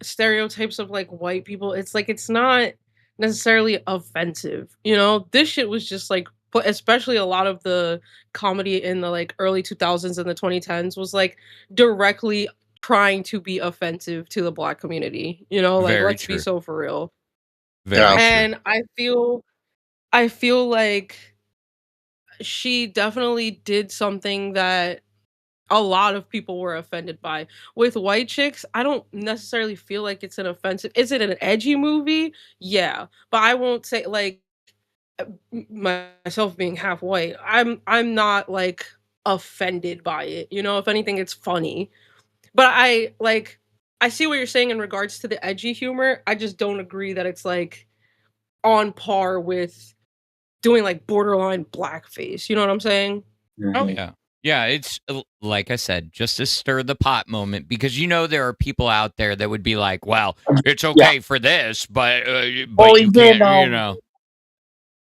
stereotypes of like white people, it's like it's not necessarily offensive, you know? This shit was just like, especially a lot of the comedy in the like early 2000s and the 2010s was like directly trying to be offensive to the black community, you know? Like, Very let's be true. so for real. Very true. And I feel like she definitely did something that a lot of people were offended by. With White Chicks, I don't necessarily feel like it's an offensive. Is it an edgy movie? Yeah, but I won't say like myself being half white. I'm not like offended by it. You know, if anything, it's funny. But I see what you're saying in regards to the edgy humor. I just don't agree that it's like on par with doing like borderline blackface. You know what I'm saying? Oh yeah. Yeah, it's like I said, just a stir the pot moment, because you know there are people out there that would be like, "Well, it's okay for this, but Well, you even, can't," you know.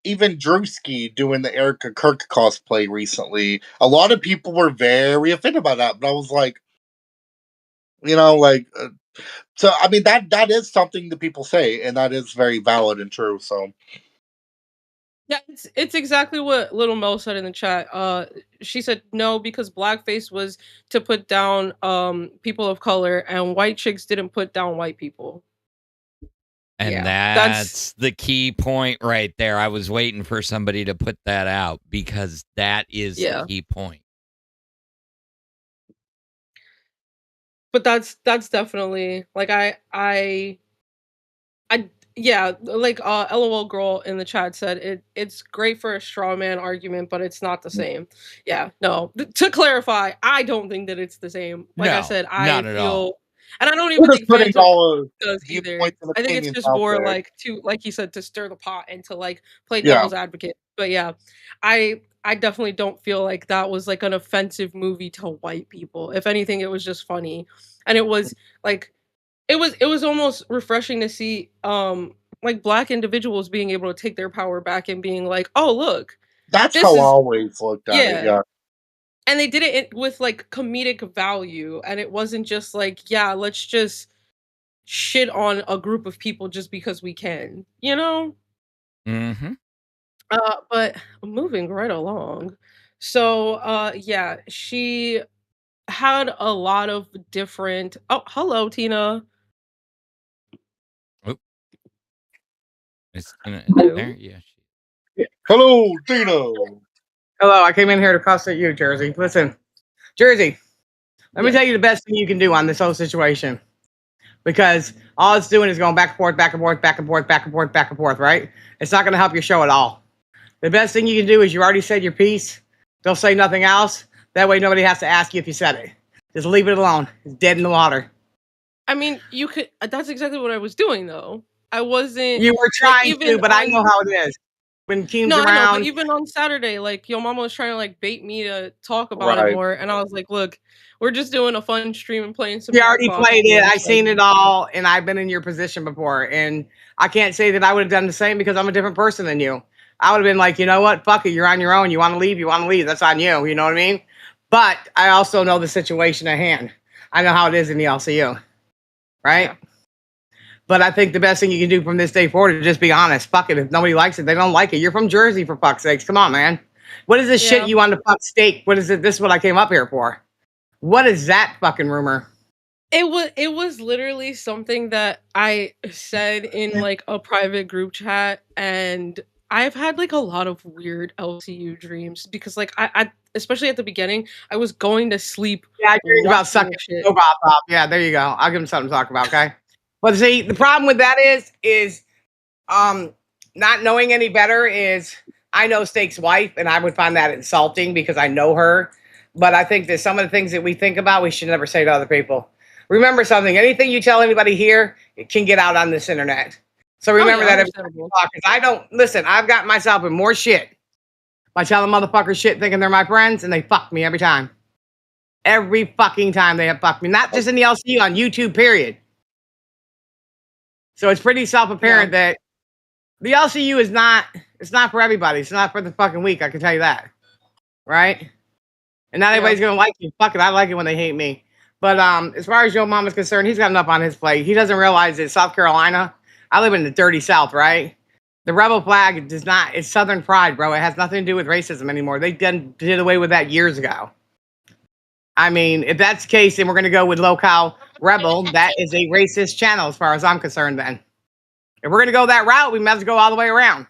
Even Drewski doing the Erica Kirk cosplay recently, a lot of people were very offended by that. But I was like, You know, like so. I mean, that is something that people say, and that is very valid and true. So Yeah, it's exactly what Little Mel said in the chat. She said no because blackface was to put down people of color, and white chicks didn't put down white people. And Yeah, that's the key point right there. I was waiting for somebody to put that out because that is the key point. But that's definitely like I yeah, like LOL girl in the chat said it's great for a straw man argument, but it's not the same. Yeah, no. To clarify, I don't think that it's the same. Like I No, said, I not at all. feel and I don't we're even just think putting Phantom all of does either. viewpoints and I think it's opinions just out more there. like to like you said to stir the pot and to like play Yeah. devil's advocate. But yeah, I definitely don't feel like that was like an offensive movie to white people. If anything, it was just funny. And it was like it was almost refreshing to see like black individuals being able to take their power back and being like, "Oh, look. That's This how I is always looked at it. yeah." Yeah. And they did it with like comedic value and it wasn't just like, "Yeah, let's just shit on a group of people just because we can." You know? Mm-hmm. But moving right along. So, yeah, she had a lot of different Oh, hello, Tina. Oh. Is Tina Hello? there? Yeah. Hello, Tina. Hello, I came in here to cuss at you, Jersey. Listen, Jersey, let me tell you the best thing you can do on this whole situation. Because all it's doing is going back and forth, back and forth, back and forth, back and forth, back and forth, right? It's not going to help your show at all. The best thing you can do is you already said your piece. Don't say nothing else. That way nobody has to ask you if you said it. Just leave it alone. It's dead in the water. I mean, you could that's exactly what I was doing though. I wasn't You were trying like, to, but I know how it is. When Keem's No, I know, but around. even on Saturday, like your mama was trying to like bait me to talk about it Right. more, and I was like, "Look, we're just doing a fun stream and playing some." You already Jackbox played it. games, I seen it all, and I've been in your position before. And I can't say that I would have done the same because I'm a different person than you. I would have been like, you know what? Fuck it. You're on your own. You want to leave? You want to leave. That's on you. You know what I mean? But I also know the situation at hand. I know how it is in the LCU. Right? But I think the best thing you can do from this day forward is just be honest. Fuck it. If nobody likes it, they don't like it. You're from Jersey, for fuck's sakes. Come on, man. What is this Yeah. shit you want to fuck steak? What is it? This is what I came up here for. What is that fucking rumor? It was literally something that I said in like a private group chat, and I've had like a lot of weird LCU dreams because like I especially at the beginning, I was going to sleep. Yeah, I dreamed about watching sucking shit. no pop up. Yeah, there you go. I'll give him something to talk about, okay? But see, the problem with that is not knowing any better is I know Steak's wife, and I would find that insulting because I know her. But I think that some of the things that we think about, we should never say to other people. Remember something, anything you tell anybody here, it can get out on this internet. So remember that every time you talk, 'cause I don't listen, I've got myself in more shit by telling motherfuckers shit thinking they're my friends, and they fuck me every time. Every fucking time they have fucked me. Not just in the LCU, on YouTube, period. So it's pretty self-apparent that the LCU is not, it's not for everybody. It's not for the fucking weak, I can tell you that. Right? And not everybody's gonna like you. Fuck it, I like it when they hate me. But as far as Joe Mama's concerned, he's got enough on his plate. He doesn't realize that South Carolina, I live in the dirty South, right? The rebel flag does not, it's Southern pride, bro. It has nothing to do with racism anymore. They did away with that years ago. I mean, if that's the case, then we're going to go with local rebel. That is a racist channel as far as I'm concerned then. If we're going to go that route, we might as well go all the way around.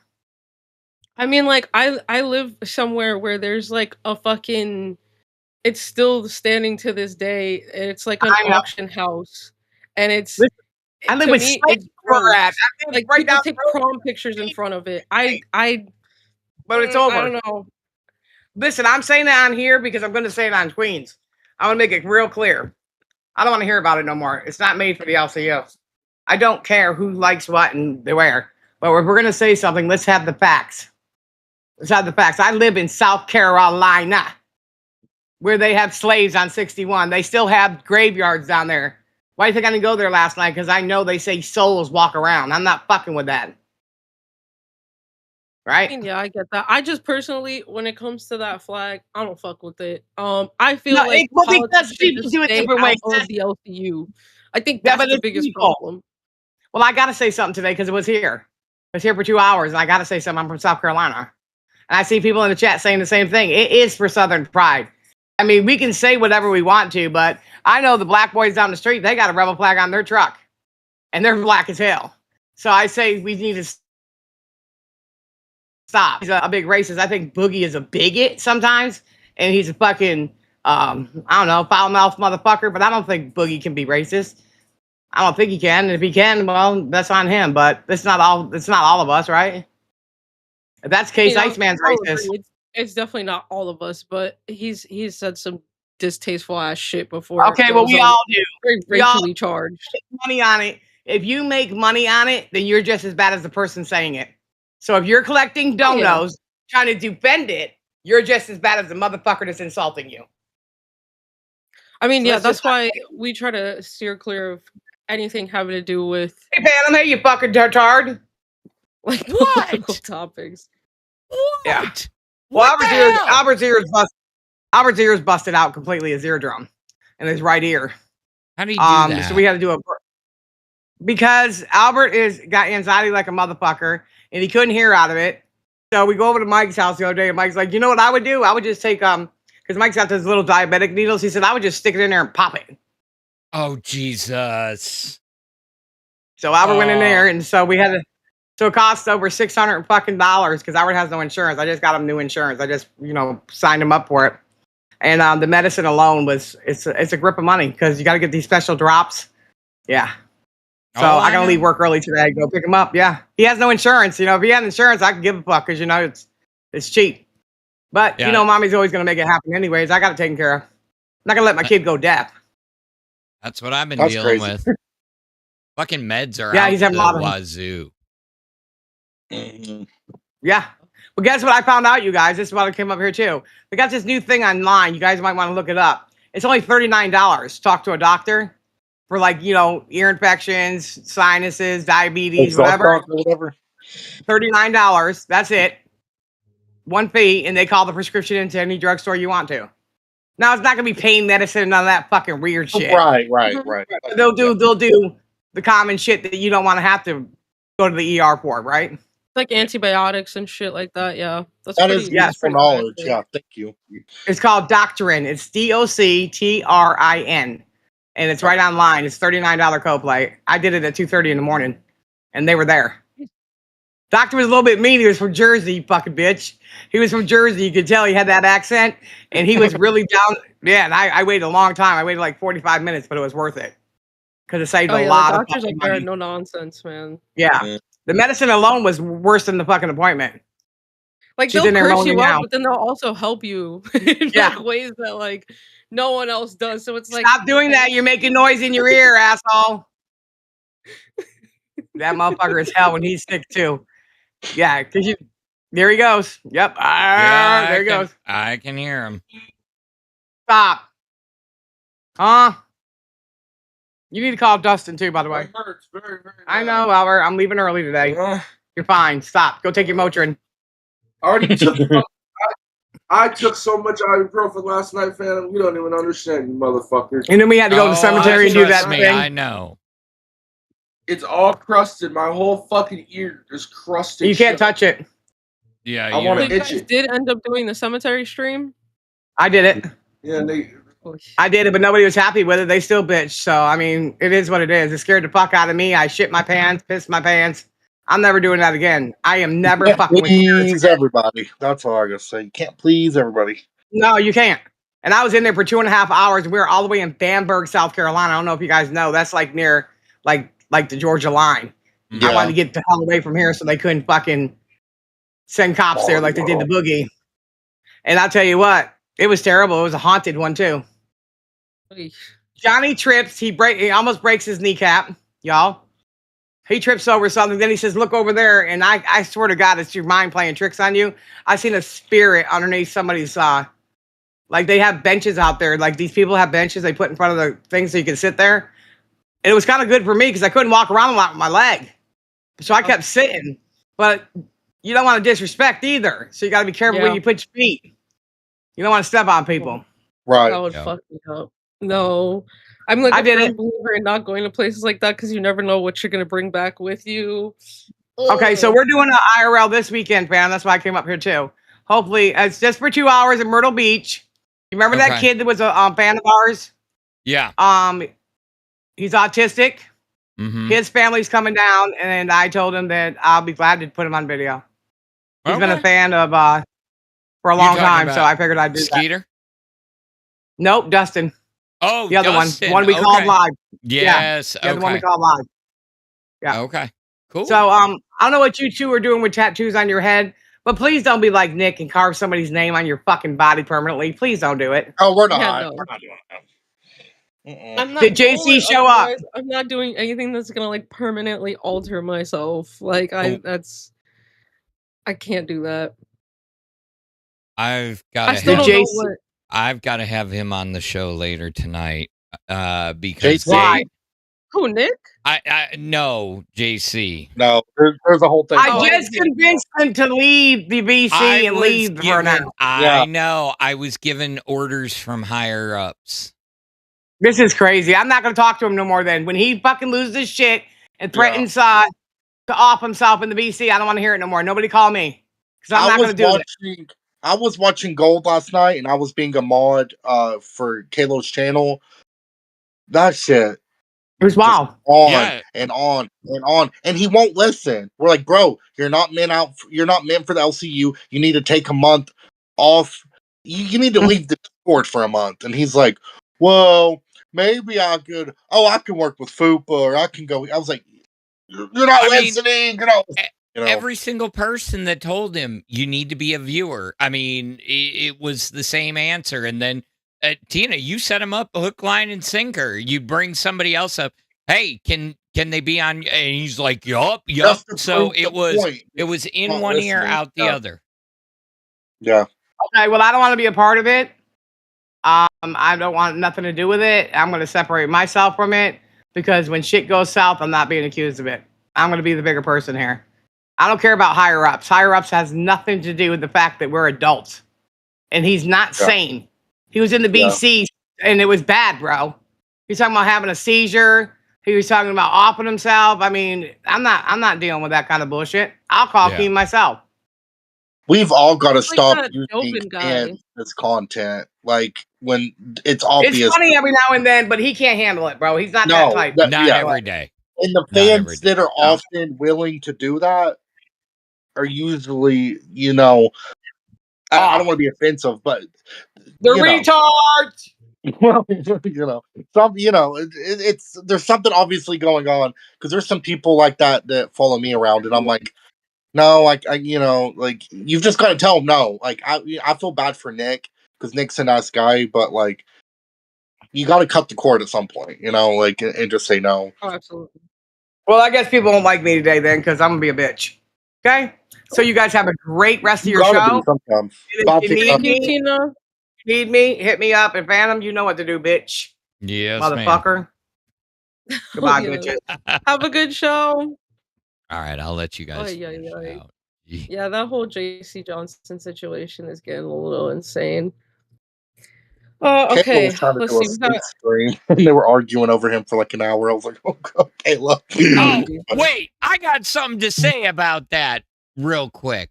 I mean, like I live somewhere where there's like a fucking it's still standing to this day. And it's like an auction house, and it's I live to with me, slaves it's where we're gross. at. I live Like right people down take the road. prom pictures in front of it. But it's over. I don't know. Listen, I'm saying it on here because I'm going to say it on Queens. I want to make it real clear. I don't want to hear about it no more. It's not made for the LCU. I don't care who likes what and where. But if we're going to say something, let's have the facts. Let's have the facts. I live in South Carolina, where they have slaves on 61. They still have graveyards down there. Why do you think I didn't go there last night? Because I know they say souls walk around. I'm not fucking with that. right? Yeah, I get that. I just personally, when it comes to that flag, I don't fuck with it. I feel No, like well, politics because should people just do it stay different ways. out of the LCU. I think Yeah, that's but the it's biggest people. problem. Well, I got to say something today because it was here. It was here for 2 hours, and I got to say something. I'm from South Carolina. And I see people in the chat saying the same thing. It is for Southern pride. I mean, we can say whatever we want to, but I know the black boys down the street, they got a rebel flag on their truck, and they're black as hell. So I say we need to stop. He's a big racist. I think Boogie is a bigot sometimes, and he's a fucking, I don't know, foul-mouthed motherfucker, but I don't think Boogie can be racist. I don't think he can. And if he can, well, that's on him. But it's not all of us, right? If that's the case, Iceman's racist. It's definitely not all of us, but he's said some distasteful ass shit before. Okay, well, we all do. Very We all racially charged. make money on it. If you make money on it, then you're just as bad as the person saying it. So if you're collecting donos, trying to defend it, you're just as bad as the motherfucker that's insulting you. I mean, So yeah, let's that's just- why we try to steer clear of anything having to do with Hey, Phantom, hey, you fucking tard. like What? political topics. What? Yeah. Well, Albert's ears busted out completely, his eardrum and his right ear. How do you do that? So we had to do because Albert got anxiety like a motherfucker and he couldn't hear out of it. So we go over to Mike's house the other day and Mike's like, you know what I would do? I would just take because Mike's got those little diabetic needles. He said I would just stick it in there and pop it. Oh Jesus! So Albert went in there and so we had to. So it cost over $600 fucking dollars because Albert has no insurance. I just got him new insurance. I just signed him up for it. And the medicine alone it's a grip of money because you got to get these special drops. Yeah. So I gotta leave work early today. Go pick him up. Yeah. He has no insurance. If he had insurance, I could give a fuck because it's cheap. But mommy's always gonna make it happen anyways. I got it taken care of. I'm not gonna let my kid go deaf. That's what I've been That's dealing crazy. with. Fucking meds are He's out having the a lot of wazoo. Yeah. Well, guess what I found out, you guys? This is why I came up here too. They got this new thing online. You guys might want to look it up. It's only $39. Talk to a doctor for ear infections, sinuses, diabetes, whatever. $39. That's it. One fee, and they call the prescription into any drugstore you want to. Now it's not gonna be pain medicine and none of that fucking weird shit. Right. They'll do the common shit that you don't want to have to go to the ER for, right? Like antibiotics and shit like that. Yeah, That is useful knowledge. Yeah, thank you. It's called Doctrin. It's DOCTRIN, and it's right online. It's $39 copay. I did it at 2:30 in the morning, and they were there. Doctor was a little bit mean. He was from Jersey, you fucking bitch. He was from Jersey. You could tell he had that accent, and he was really down. Yeah, and I waited a long time. I waited like 45 minutes, but it was worth it because it saved a lot of doctors fucking like money. no nonsense, man. Yeah. The medicine alone was worse than the fucking appointment. Like She's they'll in there curse you moaning out, now. but then they'll also help you in ways that no one else does. So it's like Stop doing that. You're making noise in your ear, asshole. That motherfucker is hell when he's sick too. Yeah, because there he goes. Yep. There he goes. I can hear him. Stop. Huh? You need to call Dustin too, by the way. It hurts very, very I know, Albert. I'm leaving early today. You're fine. Stop. Go take your Motrin. I already took. I took so much ibuprofen last night, Phantom. You don't even understand, you motherfucker. And then we had to go to the cemetery and do that trust me, thing. I know. It's all crusted. My whole fucking ear is crusted. You can't touch it. Yeah, I want to you itch guys it. did end up doing the cemetery stream. I did it. Yeah, I did it, but nobody was happy with it. They still bitched. So, I mean, it is what it is. It scared the fuck out of me. I shit my pants, pissed my pants. I'm never doing that again. I am never fucking with please everybody. That's all I gotta say. You can't please everybody. No, you can't. And I was in there for 2.5 hours. We were all the way in Bamberg, South Carolina. I don't know if you guys know. That's like near like the Georgia line. I wanted to get the hell away from here so they couldn't fucking send cops there like they did the boogie. And I'll tell you what, it was terrible. It was a haunted one too. Johnny trips. He almost breaks his kneecap, y'all. He trips over something. Then he says, look over there. And I swear to God, it's your mind playing tricks on you. I seen a spirit underneath somebody's, like they have benches out there. Like these people have benches they put in front of the thing so you can sit there. And it was kind of good for me because I couldn't walk around a lot with my leg. So I kept sitting. But you don't want to disrespect either. So you got to be careful where Yeah. you put your feet. You don't want to step on people. Right. That would fuck me up. No. I'm like I a did firm it. believer in not going to places like that because you never know what you're gonna bring back with you. Okay, so Ugh. we're doing an IRL this weekend, fam. That's why I came up here too. Hopefully, it's just for 2 hours in Myrtle Beach. You remember that Okay. kid that was a fan of ours? Yeah. He's autistic. Mm-hmm. His family's coming down, and I told him that I'll be glad to put him on video. He's been a Okay. fan of for a You long talking time, so about I figured I'd do that. Skeeter? Nope, Dustin. Oh, The other Dustin. one we called Okay. live. Yes. Yeah, the one we Okay. called live. Yeah. Okay. Cool. So I don't know what you two are doing with tattoos on your head, but please don't be like Nick and carve somebody's name on your fucking body permanently. Please don't do it. Oh, we're not. Yeah, no. We're not doing that. I'm not Did JC show up? I'm not doing anything that's gonna like permanently alter myself. Like I can't do that. I've got I to still have. don't know what. I've got to have him on the show later tonight. Because Why? Who, Nick? I no JC. No, there's a whole thing. I just convinced him to leave the VC and leave for now. I know. I was given orders from higher ups. This is crazy. I'm not going to talk to him no more then. When he fucking loses his shit and threatens to off himself in the VC, I don't want to hear it no more. Nobody call me. Because I'm not going to do it. I was watching Gold last night, and I was being a mod for Kalo's channel. That shit. It was wild. On and on and on, and he won't listen. We're like, bro, you're not meant for the LCU. You need to take a month off. You need to leave the Discord for a month. And he's like, well, maybe I could. Oh, I can work with Fupa, or I can go. I was like, you're not listening. You're not listening. You know? Every single person that told him you need to be a viewer. I mean, it was the same answer. And then Tina, you set him up hook, line, and sinker. You bring somebody else up. Hey, can they be on? And he's like, yup. So it was in Not one ear, listening. out the other. Yeah. Okay, well, I don't want to be a part of it. I don't want nothing to do with it. I'm going to separate myself from it because when shit goes south, I'm not being accused of it. I'm going to be the bigger person here. I don't care about higher ups. Higher ups has nothing to do with the fact that we're adults. And he's not sane. He was in the BC and it was bad, bro. He's talking about having a seizure. He was talking about offing himself. I mean, I'm not dealing with that kind of bullshit. I'll call Keem myself. We've all got to stop that using Dopin guy. this content. Like when it's obvious. It's funny every now and then, but he can't handle it, bro. He's not that type. Not every day. And the fans that are often willing to do that are usually, you know, I don't want to be offensive, but they're retards. Well, you know, it's there's something obviously going on because there's some people like that follow me around, and I'm like, no, like like you've just got to tell them no. Like I feel bad for Nick because Nick's a nice guy, but like you got to cut the cord at some point, you know, like and just say no. Oh, absolutely. Well, I guess people won't like me today then because I'm gonna be a bitch. Okay, so you guys have a great rest of your show. Sometimes. And if you need me, hit me up. And Phantom, you know what to do, bitch. Yes, motherfucker. Goodbye, You know. bitches. Have a good show. All right, I'll let you guys. Yeah, that whole JC Johnson situation is getting a little insane. Okay, Kayla was trying to let's do a see. split screen, and they were arguing over him for like an hour. I was like, "Oh, God, Kayla." Oh, wait, I got something to say about that real quick.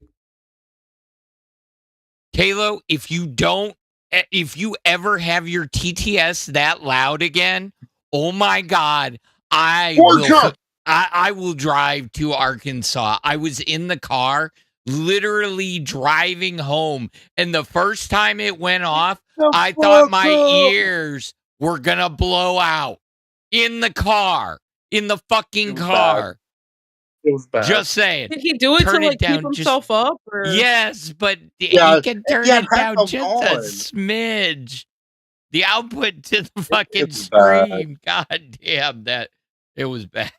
Kayla, if you ever have your TTS that loud again, oh my God, I will drive to Arkansas. I was in the car, literally driving home, and the first time it went off, I thought my ears were gonna blow out in the car, in the fucking car. It was bad. Just saying. Did he do it Turn to like down keep himself up? Or? Yes, but he can turn it down just a smidge. The output to the fucking screen. God damn, that it was bad.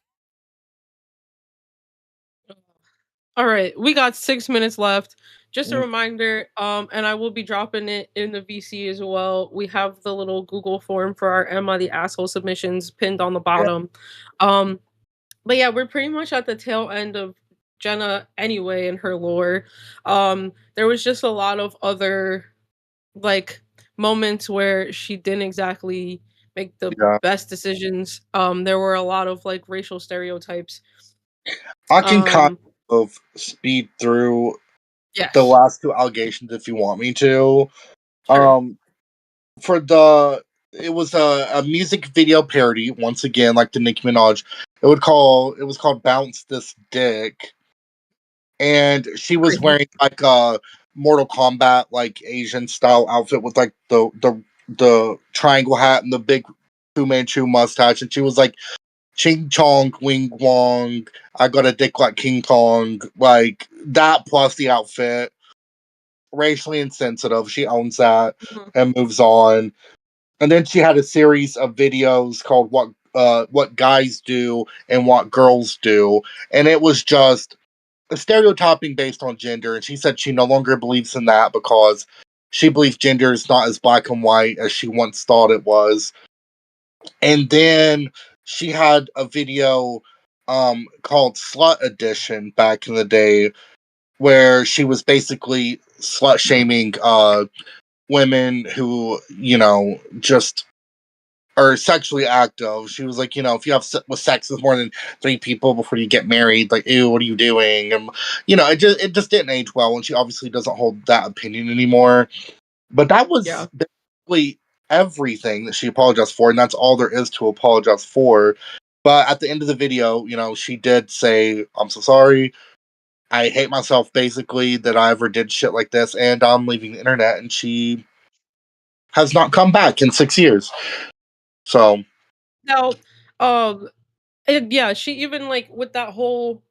All right, we got 6 minutes left. Just a reminder, and I will be dropping it in the VC as well. We have the little Google form for our Emma the Asshole submissions pinned on the bottom. But yeah, we're pretty much at the tail end of Jenna anyway in her lore. There was just a lot of other like moments where she didn't exactly make the Yeah. best decisions. There were a lot of like racial stereotypes. I can kind Um, of speed through the yes, last two allegations if you want me to. sure. For the it was a music video parody once again, like the Nicki Minaj. It was called "Bounce This Dick," and she was Crazy. wearing like a Mortal Kombat like Asian style outfit with like the triangle hat and the big Fu Manchu mustache, and she was like Ching Chong Wing Wong. I got a dick like King Kong, like that plus the outfit. Racially insensitive. She owns that Mhm. and moves on. And then she had a series of videos called what guys do and what girls do, and it was just a stereotyping based on gender. And she said she no longer believes in that because she believes gender is not as black and white as she once thought it was. And then she had a video called Slut Edition back in the day where she was basically slut shaming women who, just are sexually active. She was like, if you have sex with more than 3 people before you get married, like, ew, what are you doing? And it just didn't age well, and she obviously doesn't hold that opinion anymore. But that Yeah. was basically everything that she apologized for, and that's all there is to apologize for. But at the end of the video, she did say, "I'm so sorry. I hate myself, basically, that I ever did shit like this, and I'm leaving the internet." And she has not come back in 6 years. So Now, um, and yeah, she even like with that whole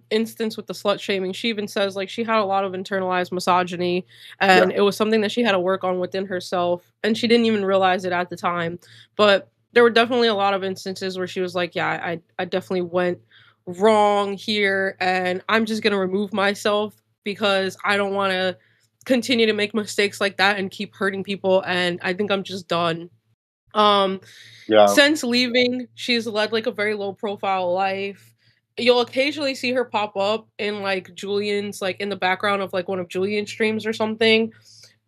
instance with the slut shaming, she even says like she had a lot of internalized misogyny yeah, and it was something that she had to work on within herself and she didn't even realize it at the time. But there were definitely a lot of instances where she was like, yeah, I definitely went wrong here and I'm just gonna remove myself because I don't wanna continue to make mistakes like that and keep hurting people and I think I'm just done. Um, yeah. since leaving, she's led like a very low profile life. You'll occasionally see her pop up in like Julian's like in the background of like one of Julian's streams or something,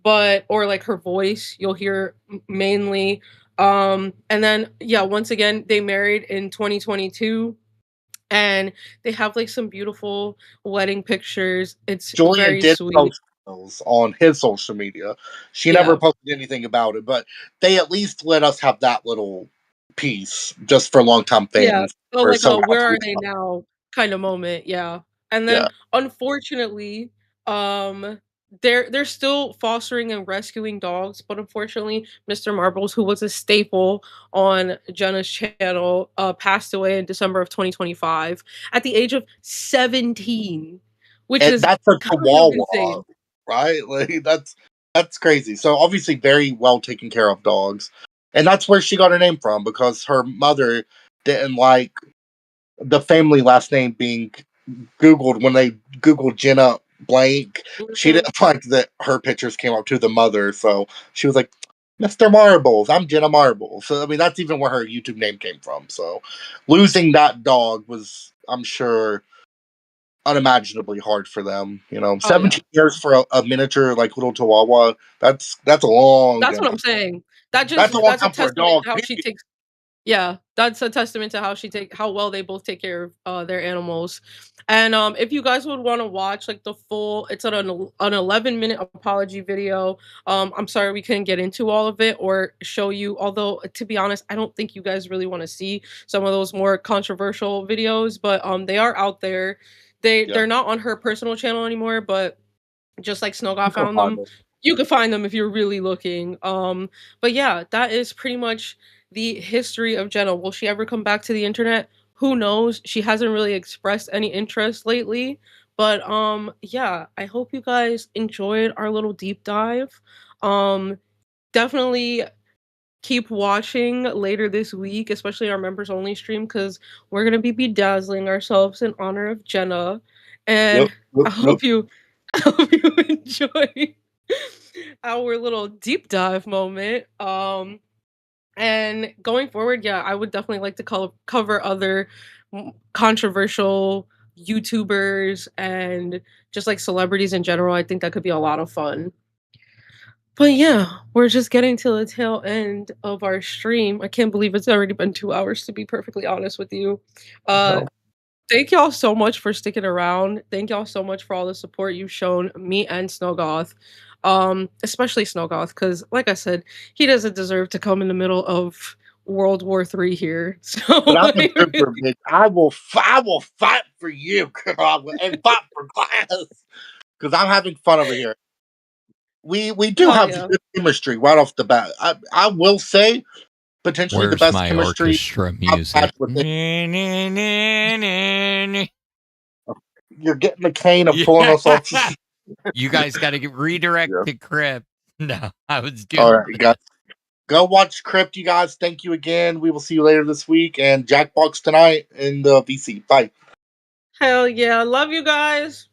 but or like her voice you'll hear mainly. And then yeah, once again they married in 2022 and they have like some beautiful wedding pictures. It's Julian very did sweet. post those on his social media. She never Yeah. posted anything about it, but they at least let us have that little piece just for longtime Yeah, fans. so We're like so a "Where happy are with they that. now" kinda moment, yeah. And then, Yeah. unfortunately, um, they're still fostering and rescuing dogs, but unfortunately, Mr. Marbles, who was a staple on Jenna's channel, passed away in December of 2025 at the age of 17, which And is that's a kind of chihuahua, insane. right? Like that's crazy. So obviously very well taken care of dogs. And that's where she got her name from because her mother didn't like the family last name being Googled when they Googled Jenna blank. She Mhm. didn't like that her pictures came up to the mother, so she was like, Mr. Marbles, I'm Jenna Marbles. So I mean that's even where her YouTube name came from. So losing that dog was, I'm sure, unimaginably hard for them. Oh, yeah. 17 years for a miniature like little Chihuahua, that's a long That's what I'm saying. that's a long That's a time for a testament dog, to how she period. takes. Yeah, that's a testament to how well they both take care of, their animals. And, if you guys would wanna watch, like, the full it's an 11-minute apology video. I'm sorry we couldn't get into all of it or show you although, to be honest, I don't think you guys really wanna see some of those more controversial videos, but, they are out there. Yeah. They're not on her personal channel anymore, but just like You Snowgot can found find them. it. You could find them if you're really looking. But yeah, that is pretty much the history of Jenna. Will she ever come back to the internet? Who knows? She hasn't really expressed any interest lately. But yeah, I hope you guys enjoyed our little deep dive. Definitely keep watching later this week, especially our members only stream, because we're gonna be bedazzling ourselves in honor of Jenna. Yep, And yep, I yep. hope you I hope you enjoy our little deep dive moment. And going forward, yeah, I would definitely like to cover other controversial YouTubers and just like celebrities in general. I think that could be a lot of fun. But yeah, we're just getting to the tail end of our stream. I can't believe it's already been 2 hours, to be perfectly honest with you. No. Thank y'all so much for sticking around. Thank y'all so much for all the support you've shown me and Snowgoth. Especially Snowgoth, because like I said, he doesn't deserve to come in the middle of World War III here. So But I'm a trooper, bitch. I will fight for you, girl, and fight for class. Because I'm having fun over here. We do Hell have yeah. good chemistry right off the bat. I will say potentially the Where's best my chemistry orchestra I've music? had with it. You're getting the cane of pulling us off. You guys got to redirect Yeah. to Crypt. No, I was doing All right, you guys. Go watch Crypt, you guys. Thank you again. We will see you later this week. And Jackbox tonight in the VC. Bye. Hell yeah. Love you guys.